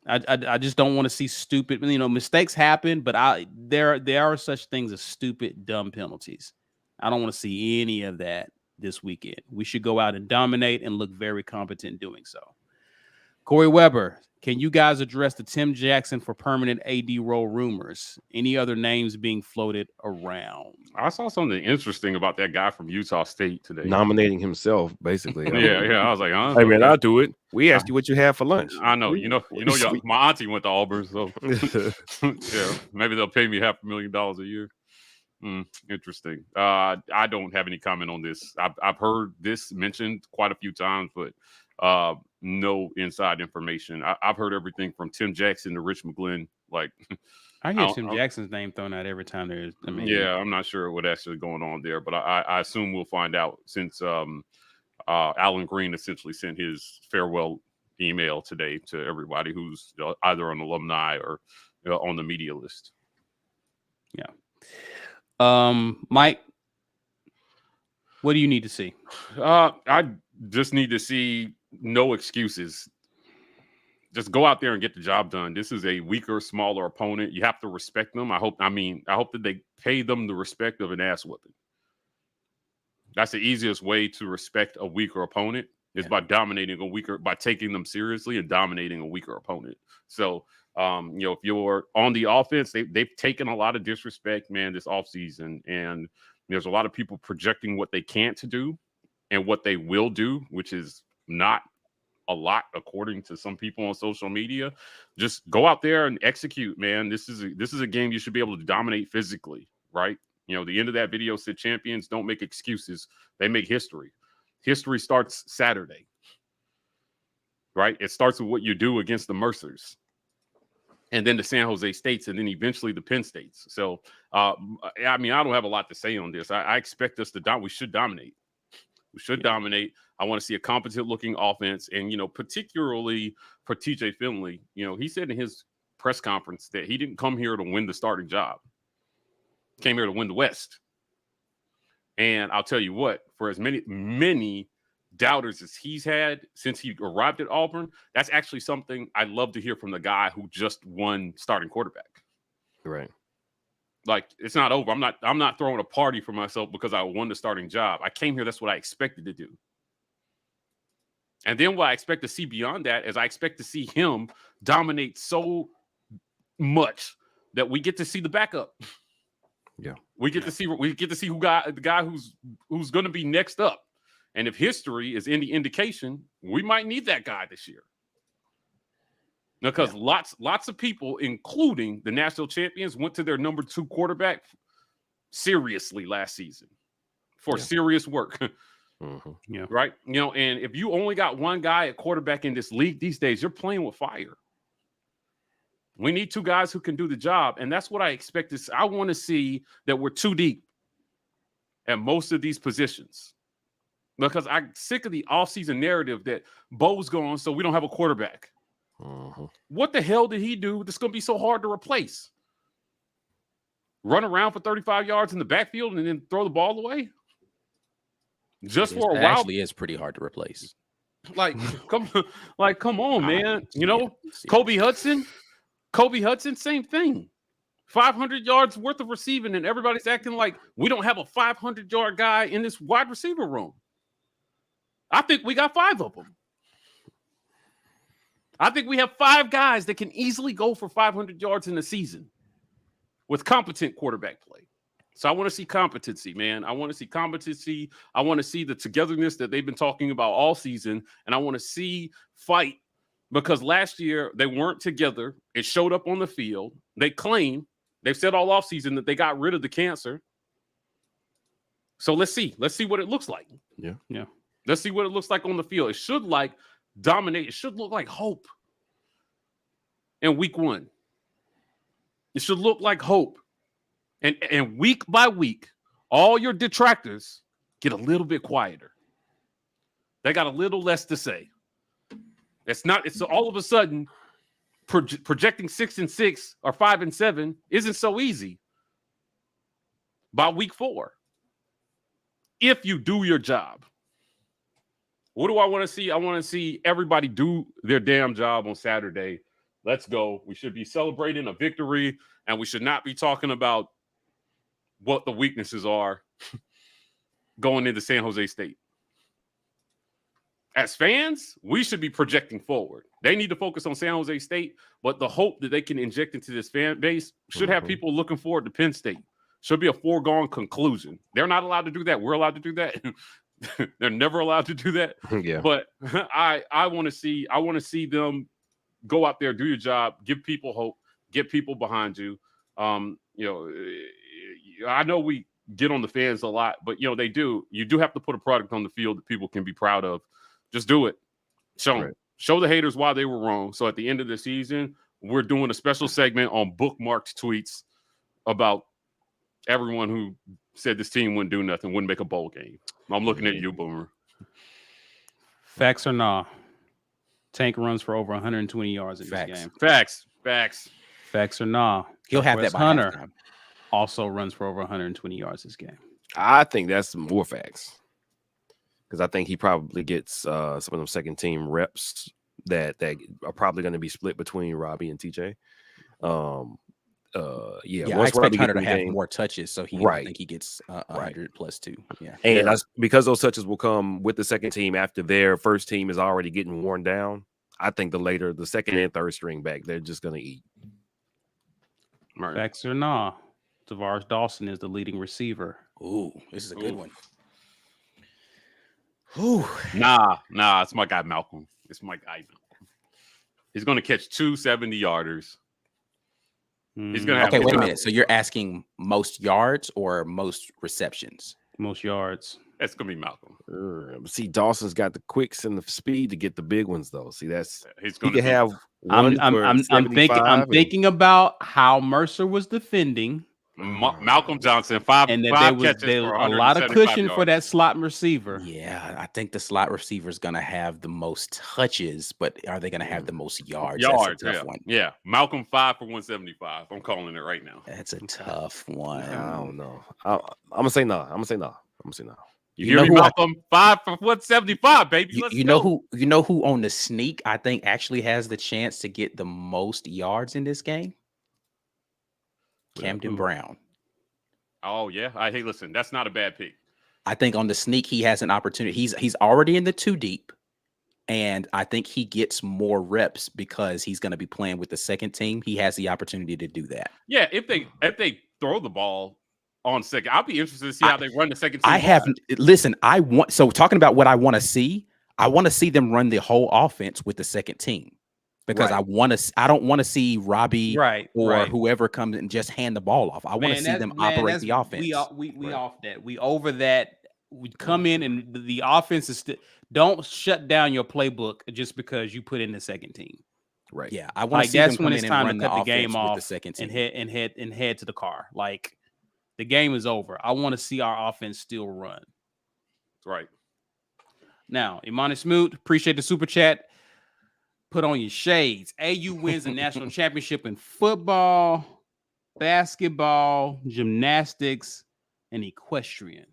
I just don't want to see stupid. Mistakes happen, but there are such things as stupid, dumb penalties. I don't want to see any of that this weekend. We should go out and dominate and look very competent doing so. Corey Weber, can you guys address the Tim Jackson for permanent AD role rumors? Any other names being floated around? I saw something interesting about that guy from Utah State today. Nominating himself, basically. Yeah. I was like, hey man, I'll do it. We asked you what you had for lunch. I know. My auntie went to Auburn, so yeah, maybe they'll pay me $500,000 a year. Interesting. I don't have any comment on this. I've heard this mentioned quite a few times, but no inside information. I've heard everything from Tim Jackson to Rich McGlynn. Like, I hear Tim Jackson's name thrown out every time there's. I'm not sure what actually going on there, but I assume we'll find out since Alan Green essentially sent his farewell email today to everybody who's either an alumni or on the media list. Yeah. Mike, what do you need to see? I just need to see no excuses. Just go out there and get the job done. This is a weaker, smaller opponent. You have to respect them. I hope that they pay them the respect of an ass whipping. That's the easiest way to respect a weaker opponent is by taking them seriously and dominating a weaker opponent. So, if you're on the offense, they've taken a lot of disrespect, man, this offseason. And there's a lot of people projecting what they can't do and what they will do, which is not a lot, according to some people on social media. Just go out there and execute, man. This is a game you should be able to dominate physically, right? The end of that video said champions don't make excuses. They make history. History starts Saturday, right? It starts with what you do against the Mercers and then the San Jose States and then eventually the Penn States. So, I don't have a lot to say on this. I expect us to we should dominate. We should dominate. I want to see a competent-looking offense, and particularly for TJ Finley. He said in his press conference that he didn't come here to win the starting job. He came here to win the West. And I'll tell you what, for as many doubters as he's had since he arrived at Auburn, that's actually something I'd love to hear from the guy who just won starting quarterback. Right. Like, it's not over. I'm not throwing a party for myself because I won the starting job. I came here. That's what I expected to do. And then what I expect to see beyond that is I expect to see him dominate so much that we get to see the backup. Yeah. We get to see the guy who's going to be next up. And if history is any indication, we might need that guy this year. Because lots of people, including the national champions, went to their number 2 quarterback seriously last season for serious work. Mm-hmm. Yeah. Right? And if you only got one guy at quarterback in this league these days, you're playing with fire. We need 2 guys who can do the job. And that's what I expect to see. I want to see that we're too deep at most of these positions. Because I'm sick of the offseason narrative that Bo's gone, so we don't have a quarterback. Mm-hmm. What the hell did he do that's going to be so hard to replace? Run around for 35 yards in the backfield and then throw the ball away? Just for a while? Actually, is pretty hard to replace. Come on, man. Kobe Hudson, same thing. 500 yards worth of receiving, and everybody's acting like we don't have a 500-yard guy in this wide receiver room. I think we got 5 of them. I think we have 5 guys that can easily go for 500 yards in a season with competent quarterback play. So I want to see competency, man. I want to see competency. I want to see the togetherness that they've been talking about all season. And I want to see fight, because last year they weren't together. It showed up on the field. They've said all offseason that they got rid of the cancer. So let's see what it looks like. Yeah. Let's see what it looks like on the field. It should dominate. It should look like hope in week 1. It should look like hope. And week by week, all your detractors get a little bit quieter. They got a little less to say. It's all of a sudden projecting 6-6 or 5-7 isn't so easy by week 4. If you do your job. What do I want to see? I want to see everybody do their damn job on Saturday. Let's go. We should be celebrating a victory, and we should not be talking about what the weaknesses are going into San Jose State. As fans, we should be projecting forward. They need to focus on San Jose State, but the hope that they can inject into this fan base should have people looking forward to Penn State. Should be a foregone conclusion. They're not allowed to do that. We're allowed to do that. They're never allowed to do that. Yeah. But I want to see them go out there, do your job, give people hope, get people behind you. I know we get on the fans a lot, but you do have to put a product on the field that people can be proud of. Just do it. Show the haters why they were wrong. So at the end of the season, we're doing a special segment on bookmarked tweets about everyone who said this team wouldn't do nothing, wouldn't make a bowl game. I'm looking at you, Boomer. Facts or nah? Tank runs for over 120 yards in this game. Facts. Facts or nah? He'll have that by Hunter halftime. also runs for over 120 yards this game. I think that's more facts. Because I think he probably gets some of them second team reps that are probably going to be split between Robbie and TJ. I expect Hunter to have more touches, so I think he gets 100 plus 2. Yeah, and that's because those touches will come with the second team after their first team is already getting worn down. I think the second and third string back, they're just going to eat. Right. Facts or nah? Tavares Dawson is the leading receiver. Ooh, this is a good one. Ooh. Nah, it's my guy Malcolm. He's going to catch 2 70-yarders. He's going to have wait a minute. So you're asking most yards or most receptions? Most yards. That's going to be Malcolm. See, Dawson's got the quicks and the speed to get the big ones, though. See, he can have. I'm thinking about how Mercer was defending. Malcolm Johnson, five catches for a lot of cushion yards. for that slot receiver. Yeah, I think the slot receiver is going to have the most touches, but are they going to have the most yards? Yards, That's a tough one. Yeah, Malcolm 5 for 175. I'm calling it right now. That's a tough one. I don't know. I'm gonna say no. You hear me, Malcolm? 5 for 175, baby. You know who on the sneak I think actually has the chance to get the most yards in this game? Camden Brown. Oh yeah. Hey, listen, that's not a bad pick. I think on the sneak he has an opportunity. He's already in the 2 deep, and I think he gets more reps because he's going to be playing with the second team. He has the opportunity to do that. Yeah, if they throw the ball on second, I'll be interested to see how they run the second team. Talking about what I want to see. I want to see them run the whole offense with the second team. Because I don't want to see Robbie or whoever comes and just hand the ball off. I want to see them operate the offense. We off that. We over that. We come in and the offense is don't shut down your playbook just because you put in the second team. Right. Yeah. I want to see that's them when come it's in time and to run cut the game off the second team. and head to the car. Like the game is over. I want to see our offense still run. Right. Now, Imani Smoot, appreciate the super chat. Put on your shades. AU wins the national championship in football, basketball, gymnastics, and equestrian.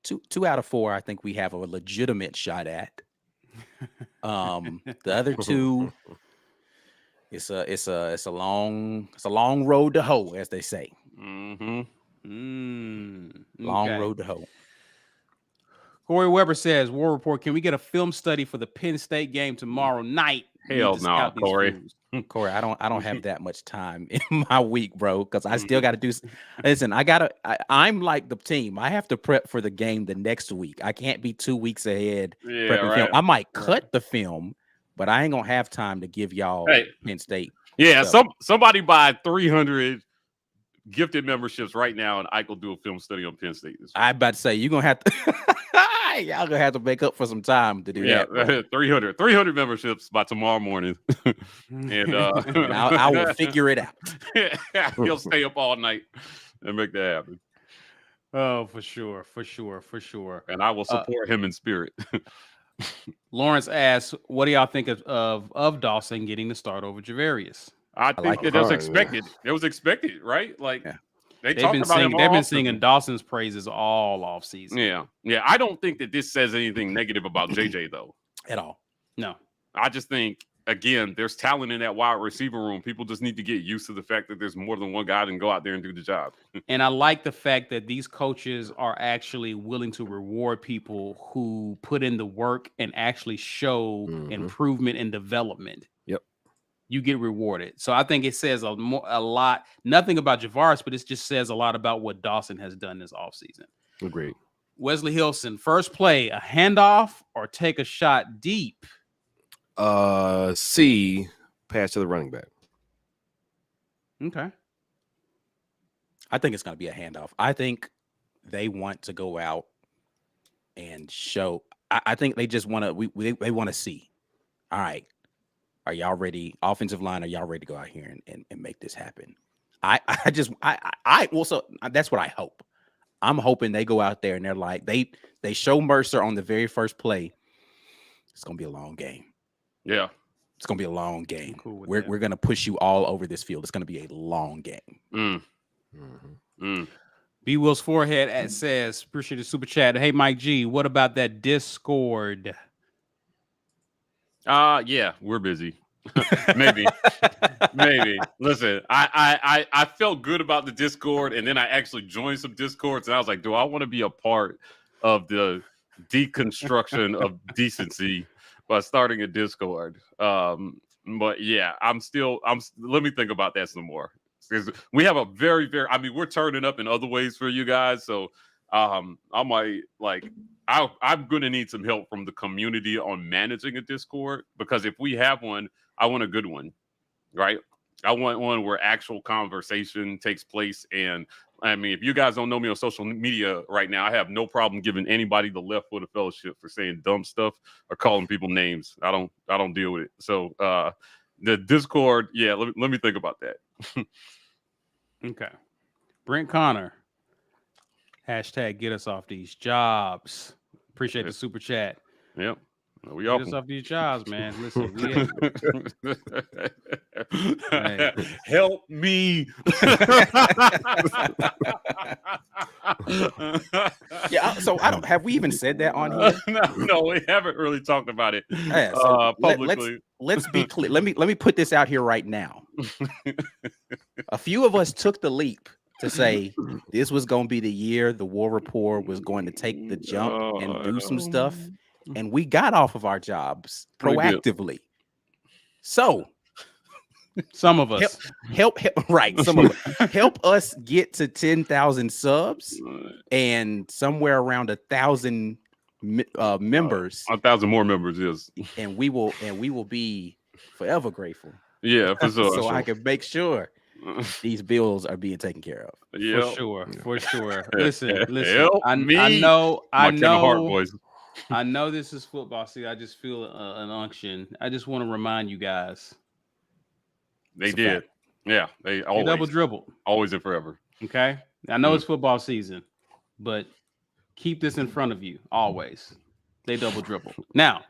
2 out of 4, I think we have a legitimate shot at. The other 2, it's a long road to hoe, as they say. Mm-hmm. Long road to hoe. Corey Weber says, War Rapport, can we get a film study for the Penn State game tomorrow night? Hell no, Corey. Corey, I don't have that much time in my week, bro, because I still got to do. Listen, I'm like the team. I have to prep for the game the next week. I can't be 2 weeks ahead prepping film. I might cut the film, but I ain't gonna have time to give y'all Penn State. Yeah, somebody buy 300 gifted memberships right now, and Ike will do a film study on Penn State. I'm about to say you're gonna have to. Y'all gonna have to make up for some time to do that. Yeah, 300 memberships by tomorrow morning, and I will figure it out. He'll stay up all night and make that happen. Oh, for sure. And I will support him in spirit. Lawrence asks, "What do y'all think of Dawson getting the start over Javarius?" I think it was expected. It was expected, right? Like. Yeah. They've been singing Dawson's praises all off season. Yeah. I don't think that this says anything negative about JJ though, at all. No, I just think again, there's talent in that wide receiver room. People just need to get used to the fact that there's more than one guy and go out there and do the job. And I like the fact that these coaches are actually willing to reward people who put in the work and actually show improvement and development. Yep. You get rewarded. So I think it says a lot, nothing about Javaris, but it just says a lot about what Dawson has done this offseason. Agreed. Wesley Hilson, first play, a handoff or take a shot deep? C, pass to the running back. Okay. I think it's going to be a handoff. I think they want to go out and show. I think they just want to. They want to see. All right, are y'all ready? Offensive line, are y'all ready to go out here and make this happen? Also that's what I hope. I'm hoping they go out there and they're like they show Mercer on the very first play. It's going to be a long game. Yeah. It's going to be a long game. Cool We're going to push you all over this field. It's going to be a long game. B. Will's forehead says, appreciate the super chat. Hey, Mike G, what about that Discord? Yeah, we're busy. Maybe. Listen, I felt good about the Discord, and then I actually joined some Discords, and I was like, do I want to be a part of the deconstruction of decency by starting a Discord? But yeah, let me think about that some more. We have a very, very, I mean, we're turning up in other ways for you guys. So I'm going to need some help from the community on managing a Discord, because if we have one, I want a good one, right? I want one where actual conversation takes place. And I mean, if you guys don't know me on social media right now, I have no problem giving anybody the left foot of fellowship for saying dumb stuff or calling people names. I don't deal with it. So the Discord, yeah, let me think about that. Okay. Brent Connor, hashtag get us off these jobs. Appreciate the super chat. Yep. We get us off these jobs, man. Listen, hey. Help me. Yeah. So have we even said that on here? No, we haven't really talked about it publicly. Let's be clear. Let me put this out here right now. A few of us took the leap to say this was going to be the year the War Rapport was going to take the jump and do some stuff. And we got off of our jobs proactively. So some of us help right. Some of us help us get to 10,000 subs and somewhere around 1,000 members. 1,000 more members, yes. And we will be forever grateful. Yeah, for sure. So I can make sure these bills are being taken care of. Yeah, for sure. Listen. Help me. I know. Heart voice. I know this is football season. I just feel an unction. I just want to remind you guys. They did. Yeah, they always double dribbled. Always and forever. Okay. I know it's football season, but keep this in front of you always. They double dribbled. Now,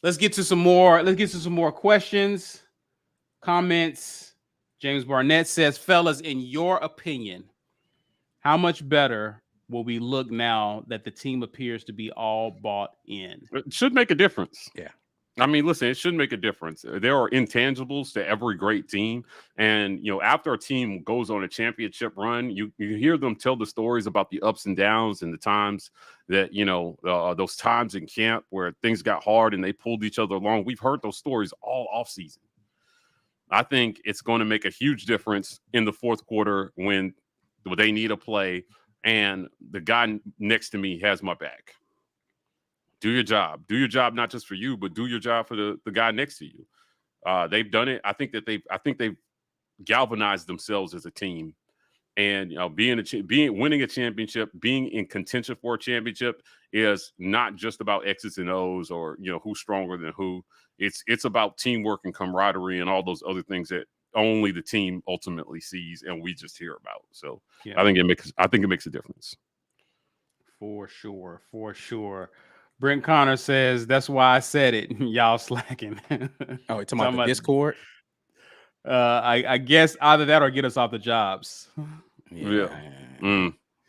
let's get to some more. Let's get to some more questions, comments. James Barnett says, fellas, in your opinion, how much better will we look now that the team appears to be all bought in? It should make a difference. Yeah. I mean, listen, it should make a difference. There are intangibles to every great team. And, after a team goes on a championship run, you hear them tell the stories about the ups and downs and the times that, those times in camp where things got hard and they pulled each other along. We've heard those stories all offseason. I think it's going to make a huge difference in the fourth quarter when they need a play and the guy next to me has my back. Do your job. Do your job not just for you, but do your job for the guy next to you. They've done it. I think they've galvanized themselves as a team, and winning a championship, being in contention for a championship is not just about X's and O's or who's stronger than who. It's about teamwork and camaraderie and all those other things that only the team ultimately sees and we just hear about. So yeah. I think it makes a difference. For sure. Brent Connor says, that's why I said it. Y'all slacking. Oh, it's talking about the Discord? I guess either that or get us off the jobs.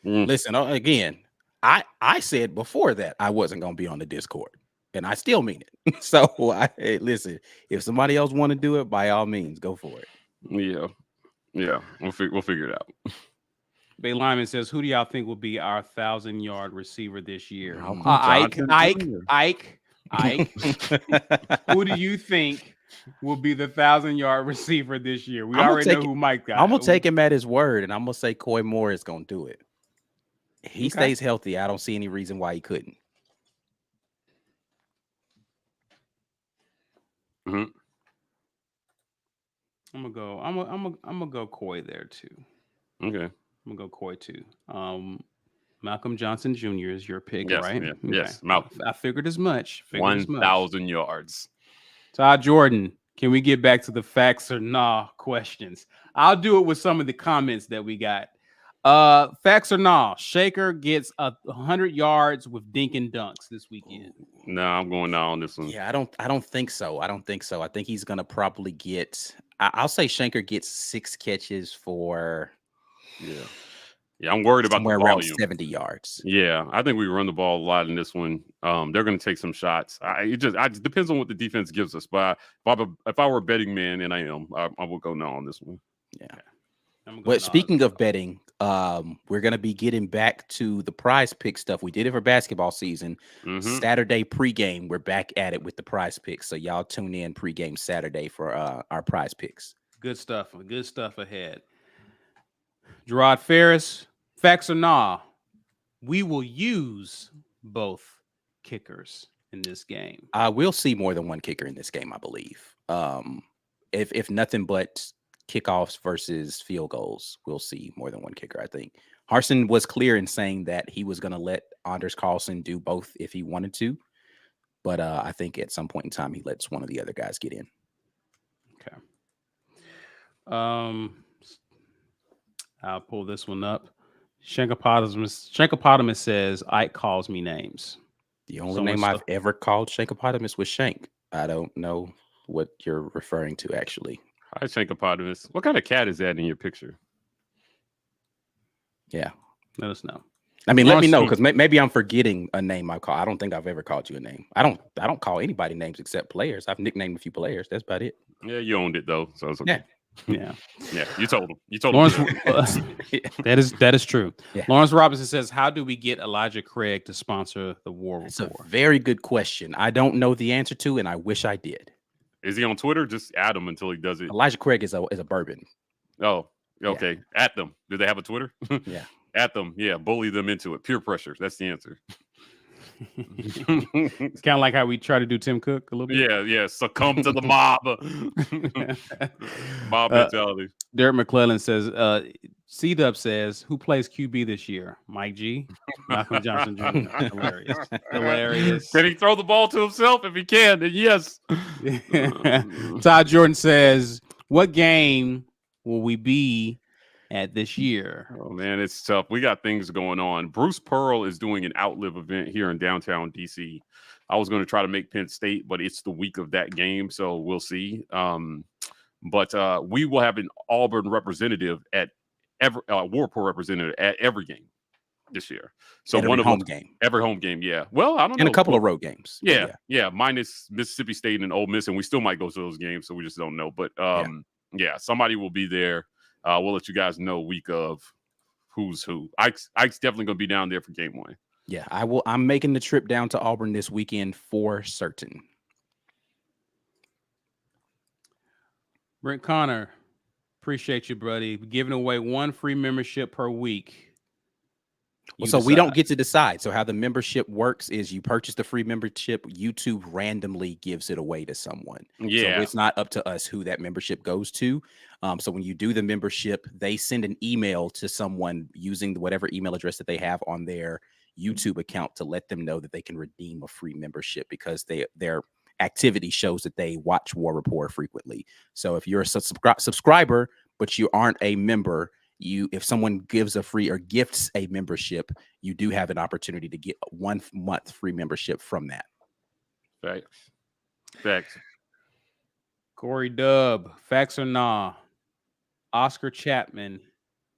Listen, again, I said before that I wasn't going to be on the Discord. and I still mean it. So listen, if somebody else want to do it, by all means, go for it. Yeah. We'll figure it out. Bay Lyman says, "Who do y'all think will be our 1,000-yard receiver this year?" Ike. Ike. Who do you think will be the 1,000-yard receiver this year? We already know who Mike got. I'm gonna take him at his word, and I'm gonna say Coy Moore is gonna do it. He stays healthy. I don't see any reason why he couldn't. Mm-hmm. I'm gonna go Coy there too. Okay. I'm gonna go Coy too. Malcolm Johnson Jr. is your pick, Yes, right? yeah. Okay. Yes, Malcolm. I figured as much. 1,000 yards. Todd Jordan, can we get back to the facts or nah questions? I'll do it with some of the comments that we got. Facts or nah? Shaker gets 100 yards with dink and dunks this weekend. No, I'm going down on this one. Yeah, I don't think so. I think he's gonna probably get. I'll say Shanker gets 6 catches for. Yeah, I'm worried about the around volume. 70 yards. Yeah, I think we run the ball a lot in this one. They're going to take some shots. It just depends on what the defense gives us. But if I were a betting man, and I am, I will go no on this one. Yeah. But speaking of betting, we're going to be getting back to the prize pick stuff. We did it for basketball season. Mm-hmm. Saturday pregame, we're back at it with the prize picks. So y'all tune in pregame Saturday for our prize picks. Good stuff. Good stuff ahead. Gerard Ferris, facts or nah? We will use both kickers in this game. We'll see more than one kicker in this game, I believe. If nothing but kickoffs versus field goals, we'll see more than one kicker, I think. Harsin was clear in saying that he was going to let Anders Carlson do both if he wanted to. But I think at some point in time, he lets one of the other guys get in. Okay. I'll pull this one up. Shankopotamus says, Ike calls me names. The only name I've ever called Shankopotamus was Shank. I don't know what you're referring to, actually. Hi, Shankopotamus. What kind of cat is that in your picture? Yeah. Let us know. I mean, let me know, because maybe I'm forgetting a name I've called. I don't think I've ever called you a name. I don't call anybody names except players. I've nicknamed a few players. That's about it. Yeah, you owned it, though. So it's okay. Yeah. Yeah, you told him. Lawrence, him. that is true. Yeah. Lawrence Robinson says, how do we get Elijah Craig to sponsor the War Rapport? It's a very good question. I don't know the answer to, and I wish I did. Is he on Twitter? Just add him until he does it. Elijah Craig is a bourbon. Oh, okay. Yeah. At them. Do they have a Twitter? Yeah. At them. Yeah. Bully them into it. Peer pressure. That's the answer. It's kind of like how we try to do Tim Cook a little bit. Yeah. Succumb to the mob. Mob mentality. Derek McClellan says, C-Dub says, who plays QB this year? Mike G? Malcolm Johnson Jr. Hilarious. Can he throw the ball to himself? If he can, then yes. Todd Jordan says, what game will we be at this year? Oh man, it's tough. We got things going on. Bruce Pearl is doing an Outlive event here in downtown DC. I was going to try to make Penn State, but it's the week of that game, so we'll see. But we will have an Auburn representative at War Rapport representative at every game this year. So every home game. Every home game, yeah. Well, I don't know. And a couple of road games. Yeah, minus Mississippi State and Ole Miss, and we still might go to those games, so we just don't know. But yeah, somebody will be there. We'll let you guys know week of who's who. Ike's definitely going to be down there for game 1. Yeah, I will. I'm making the trip down to Auburn this weekend for certain. Brent Connor, appreciate you, buddy. Giving away 1 free membership per week. Well, so we don't get to decide. So how the membership works is you purchase the free membership, YouTube randomly gives it away to someone. Yeah. So it's not up to us who that membership goes to. So when you do the membership, they send an email to someone using whatever email address that they have on their YouTube account to let them know that they can redeem a free membership because their activity shows that they watch War Rapport frequently. So if you're a subscriber, but you aren't a member, if someone gives a free or gifts a membership, you do have an opportunity to get a 1 month free membership from that. Facts. Corey Dub, facts or nah? Oscar Chapman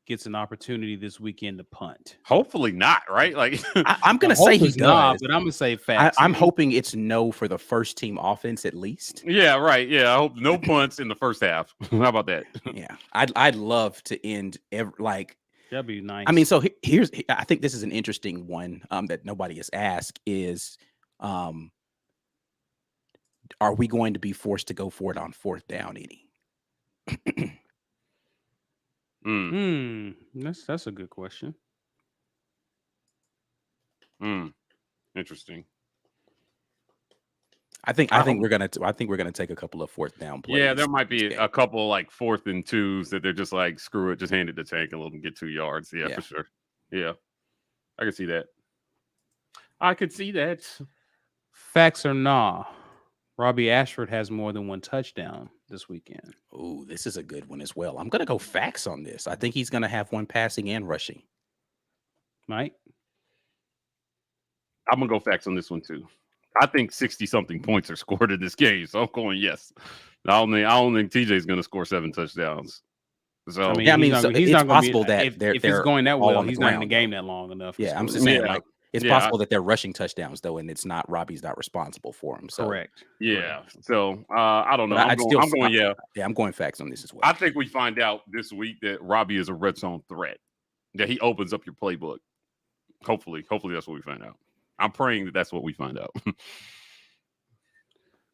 gets an opportunity this weekend to punt. Hopefully not, right? Like I'm going to The say hope he is nah, does. but I'm going to say facts. I'm hoping it's no for the first team offense at least. yeah, right. Yeah, I hope no punts in the first half. How about that? Yeah, I'd love to end That'd be nice. I mean, so here's I think this is an interesting one that nobody has asked is are we going to be forced to go for it on fourth down any? That's a good question. Interesting. I think we're gonna take a couple of fourth down plays. Yeah, there might be a couple like 4th and 2s that they're just like, screw it, just hand it to Tank and let them get 2 yards. Yeah, for sure. Yeah, I can see that. I could see that. Facts or nah? Robbie Ashford has more than 1 touchdown this weekend. Oh, this is a good one as well. I'm gonna go facts on this. I think he's gonna have 1 passing and rushing. Mike? I'm gonna go facts on this one too. I think 60-something points are scored in this game, so I'm going yes. I don't think TJ's going to score 7 touchdowns. So I mean, it's not possible that if it's going that well, he's not in the ground, game that long enough. Yeah, I'm just saying, like, it's possible that they're rushing touchdowns though, and it's not Robbie's not responsible for them. So. Correct. Yeah. So I don't know. I'm going facts on this as well. I think we find out this week that Robbie is a red zone threat. That he opens up your playbook. Hopefully that's what we find out. I'm praying that that's what we find out.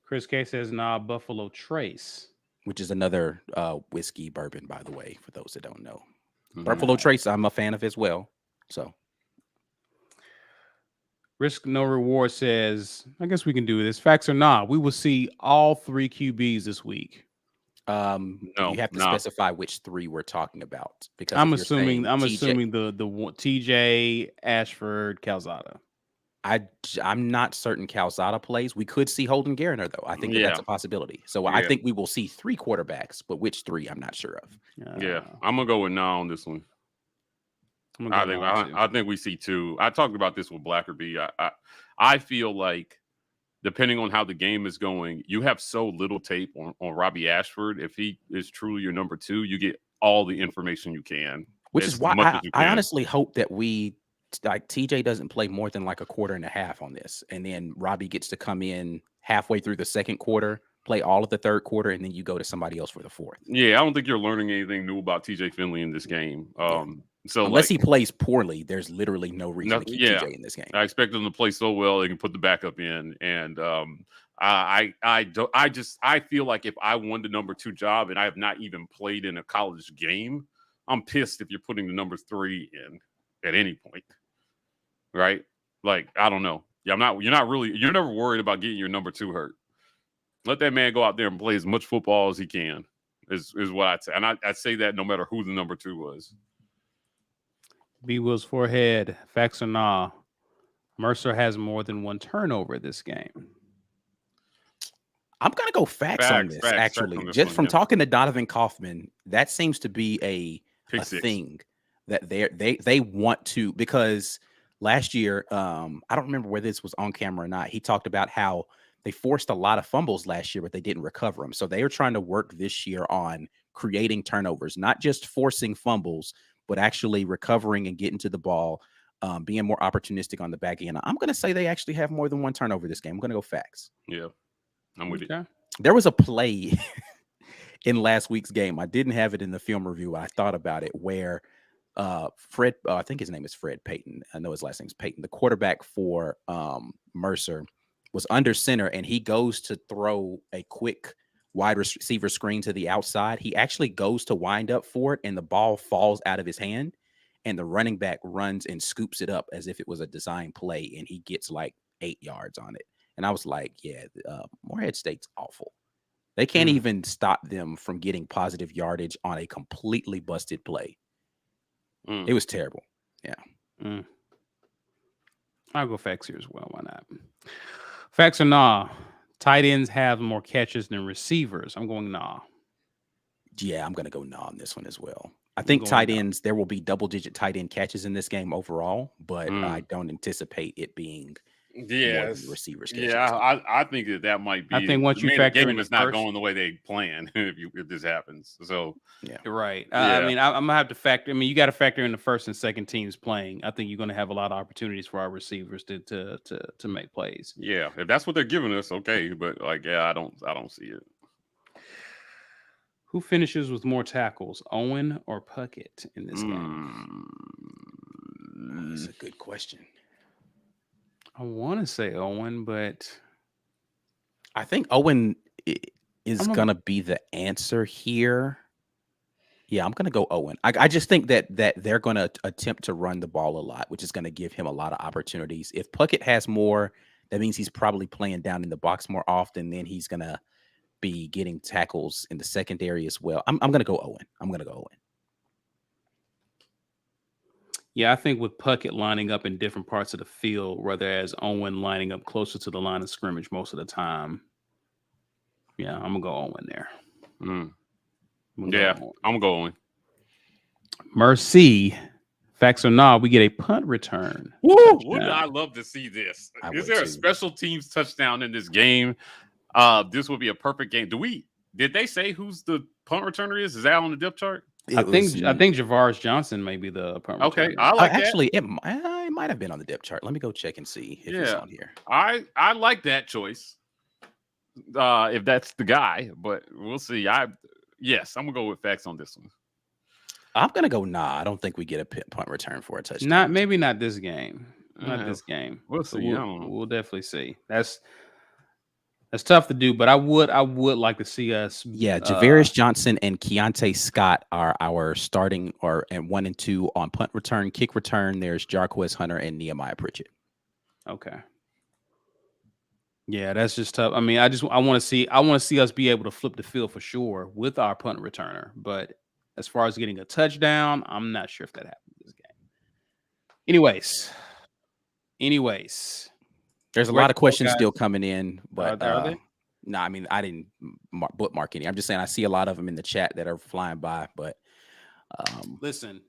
Chris K says, nah, Buffalo Trace. Which is another whiskey bourbon, by the way, for those that don't know. Buffalo Trace, I'm a fan of as well. So. Risk No Reward says, I guess we can do this. Facts or not, we will see all 3 QBs this week. No, you have to specify which 3 we're talking about. Because I'm assuming the TJ, Ashford, Calzada. I'm not certain Calzada plays. We could see Holden Garner, though. I think that's a possibility. So I think we will see 3 quarterbacks, but which 3, I'm not sure of. I'm going to go with nah on this one. I think we see 2. I talked about this with Blackerby. I feel like depending on how the game is going, you have so little tape on Robbie Ashford. If he is truly your number 2, you get all the information you can. Which is why I honestly hope that TJ doesn't play more than like a quarter and a half on this. And then Robbie gets to come in halfway through the second quarter, play all of the third quarter, and then you go to somebody else for the fourth. Yeah, I don't think you're learning anything new about TJ Finley in this game. So unless he plays poorly, there's literally no reason to keep TJ in this game. I expect him to play so well they can put the backup in. And I feel like if I won the number 2 job and I have not even played in a college game, I'm pissed if you're putting the number 3 in at any point. Right? Like, I don't know. Yeah, you're never worried about getting your number 2 hurt. Let that man go out there and play as much football as he can, is what I'd say. And I'd say that no matter who the number 2 was. B Will's forehead, facts or nah, Mercer has more than 1 turnover this game. I'm going to go facts on this, actually. Just from talking to Donovan Kaufman, that seems to be a thing that they want to, because last year, I don't remember whether this was on camera or not. He talked about how they forced a lot of fumbles last year, but they didn't recover them. So they are trying to work this year on creating turnovers, not just forcing fumbles, but actually recovering and getting to the ball, being more opportunistic on the back end. I'm going to say they actually have more than 1 turnover this game. I'm going to go facts. Yeah, I'm with you. There was a play in last week's game. I didn't have it in the film review. I thought about it where Fred, I think his name is Fred Payton. I know his last name is Payton. The quarterback for Mercer was under center, and he goes to throw a quick wide receiver screen to the outside. He actually goes to wind up for it, and the ball falls out of his hand, and the running back runs and scoops it up as if it was a design play, and he gets like 8 yards on it. And I was like, Morehead State's awful. They can't even stop them from getting positive yardage on a completely busted play. It was terrible. Yeah. I'll go facts here as well. Why not? Facts or nah? Tight ends have more catches than receivers. I'm going nah. Yeah, I'm going to go nah on this one as well. I think tight ends, there will be double-digit tight end catches in this game overall, but I don't anticipate it being more than the receivers catching. Yeah, I think that might be. I think once you the factor in game the is not first- going the way they plan if this happens. So You're right. Yeah. I mean, I'm gonna have to factor. I mean, you got to factor in the first and second teams playing. I think you're gonna have a lot of opportunities for our receivers to make plays. yeah, if that's what they're giving us, okay. But like, yeah, I don't see it. Who finishes with more tackles, Owen or Puckett in this Hmm. game? That's a good question. I want to say Owen, but I think Owen is I'm a- going to be the answer here. Yeah, I'm going to go Owen. I just think that they're going to attempt to run the ball a lot, which is going to give him a lot of opportunities. If Puckett has more, that means he's probably playing down in the box more often. Then he's going to be getting tackles in the secondary as well. I'm going to go Owen. yeah, I think with Puckett lining up in different parts of the field, whereas Owen lining up closer to the line of scrimmage most of the time. Yeah, I'm gonna go Owen there. Mm. I'm gonna Yeah, go Owen. I'm going. Mercy, facts or not, we get a punt return. Woo! Touchdown. Wouldn't I love to see this? I Is would there a too. special teams touchdown in this game? This would be a perfect game. Did they say who's the punt returner is? Is that on the depth chart? I think Javaris Johnson may be the punt Okay, returner. I like that. Actually, it might have been on the depth chart. Let me go check and see if it's Yeah. on here. I like that choice. If that's the guy, but we'll see. Yes, I'm gonna go with facts on this one. I'm going to go I don't think we get a punt return for a touchdown. Maybe not this game. Not Yeah. this game. We'll So see. I don't know. we'll definitely see. That's tough to do, but I would like to see us. Yeah, Javaris Johnson and Keontae Scott are our starting and 1 and 2 on punt return, kick return. There's Jarquez Hunter and Nehemiah Pritchett. Okay. Yeah, that's just tough. I mean, I want to see us be able to flip the field for sure with our punt returner, but as far as getting a touchdown, I'm not sure if that happens this game. Anyways, There's a Where lot of to go, questions guys? still coming in, but Are they? no, I mean I didn't bookmark any. I'm just saying I see a lot of them in the chat that are flying by, but listen,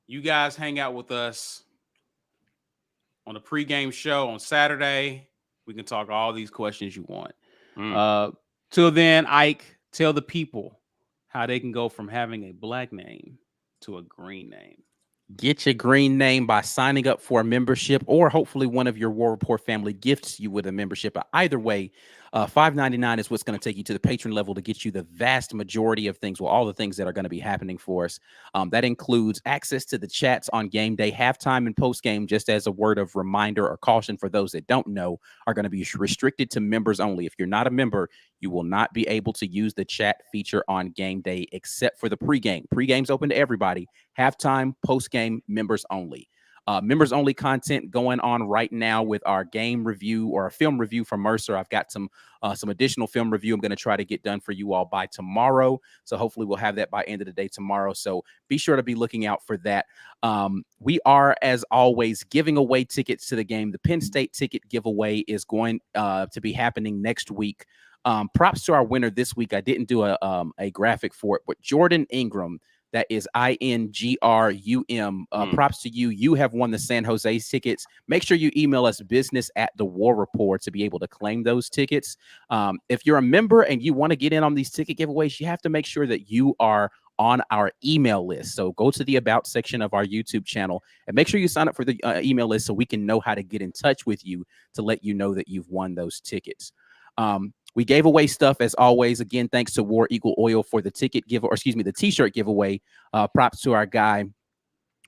you guys hang out with us on the pregame show on Saturday. We can talk all these questions you want. Till then, Ike, tell the people how they can go from having a black name to a green name. get your green name by signing up for a membership, or hopefully one of your War Rapport family gifts you with a membership. Either way, $5.99 is what's going to take you to the patron level to get you the vast majority of things, well, all the things that are going to be happening for us. That includes access to the chats on game day, halftime and post game, just as a word of reminder or caution for those that don't know, are going to be restricted to members only. If you're not a member, you will not be able to use the chat feature on game day except for the pregame. Pregame's open to everybody. Halftime, post game, members only. Members only content going on right now with our game review or a film review from Mercer. I've got some additional film review I'm going to try to get done for you all by tomorrow. So hopefully we'll have that by end of the day tomorrow. So be sure to be looking out for that. We are, as always, giving away tickets to the game. The Penn State ticket giveaway is going to be happening next week. Props to our winner this week. I didn't do a graphic for it, but Jordan Ingram. That is INGRUM. Props to you. You have won the San Jose tickets. Make sure you email us business@the-War Rapport to be able to claim those tickets. If you're a member and you want to get in on these ticket giveaways, you have to make sure that you are on our email list. So go to the About section of our YouTube channel and make sure you sign up for the email list so we can know how to get in touch with you to let you know that you've won those tickets. We gave away stuff as always. Again, thanks to War Eagle Oil for the the t-shirt giveaway. Props to our guy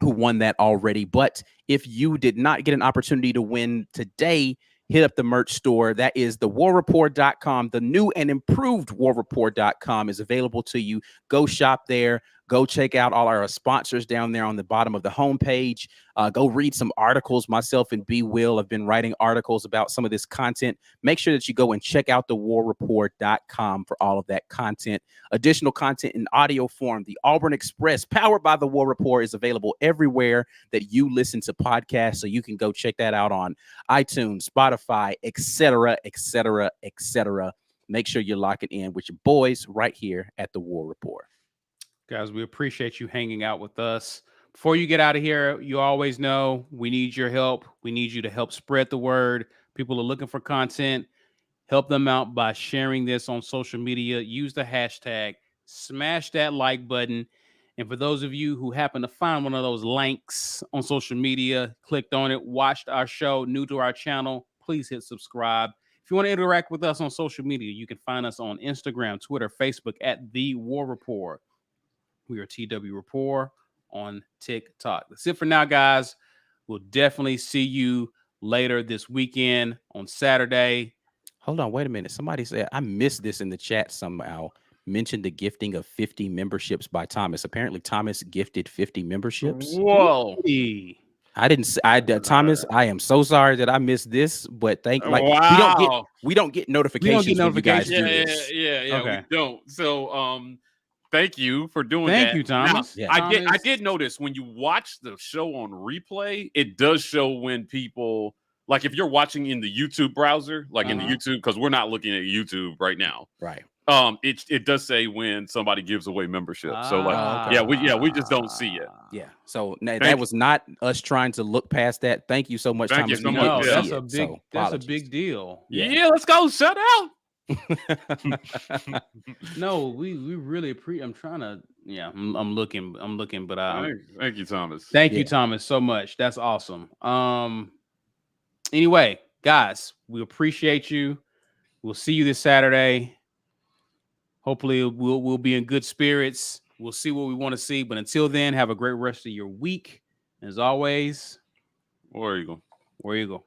who won that already. But if you did not get an opportunity to win today, hit up the merch store. That is thewarreport.com. The new and improved warreport.com is available to you. Go shop there. Go check out all our sponsors down there on the bottom of the homepage. Go read some articles. Myself and B. Will have been writing articles about some of this content. Make sure that you go and check out thewarreport.com for all of that content. Additional content in audio form. The Auburn Express, powered by the War Rapport, is available everywhere that you listen to podcasts. So you can go check that out on iTunes, Spotify, etc., etc., etc. Make sure you lock it in with your boys right here at the War Rapport. Guys, we appreciate you hanging out with us Before you get out of here, you always know we need your help. We need you to help spread the word. People are looking for content. Help them out by sharing this on social media. Use the hashtag. Smash that like button. And for those of you who happen to find one of those links on social media, clicked on it, watched our show, new to our channel, please hit subscribe. If you want to interact with us on social media, you can find us on Instagram, Twitter, Facebook at The War Rapport. We are TW Rapport on TikTok. That's it for now, guys. We'll definitely see you later this weekend on Saturday. Hold on, wait a minute. Somebody said I missed this in the chat somehow. Mentioned the gifting of 50 memberships by Thomas. Apparently, Thomas gifted 50 memberships. Whoa. I didn't. Thomas, I am so sorry that I missed this, but Wow. we don't get notifications. When you guys do Yeah, this. okay. We don't. So thank you for doing Thank that. you, Thomas. Now, Yeah. I did notice when you watch the show on replay, it does show when people, like if you're watching in the YouTube browser, like in the YouTube, because we're not looking at YouTube right now. Right. It does say when somebody gives away membership. So like, we just don't see it. Yeah. So that was not us trying to look past that. Thank you so much, Thank you Thomas. so We much. didn't Yeah. see it, That's a apologies. big deal. Yeah, let's go. Shut out. No, we really I'm trying to. Yeah, I'm looking, but Thank you, Thomas. Thank you, Thomas, so much. That's awesome. Anyway, guys, we appreciate you. We'll see you this Saturday. Hopefully, we'll be in good spirits. We'll see what we want to see. But until then, have a great rest of your week. As always, War Eagle. War Eagle.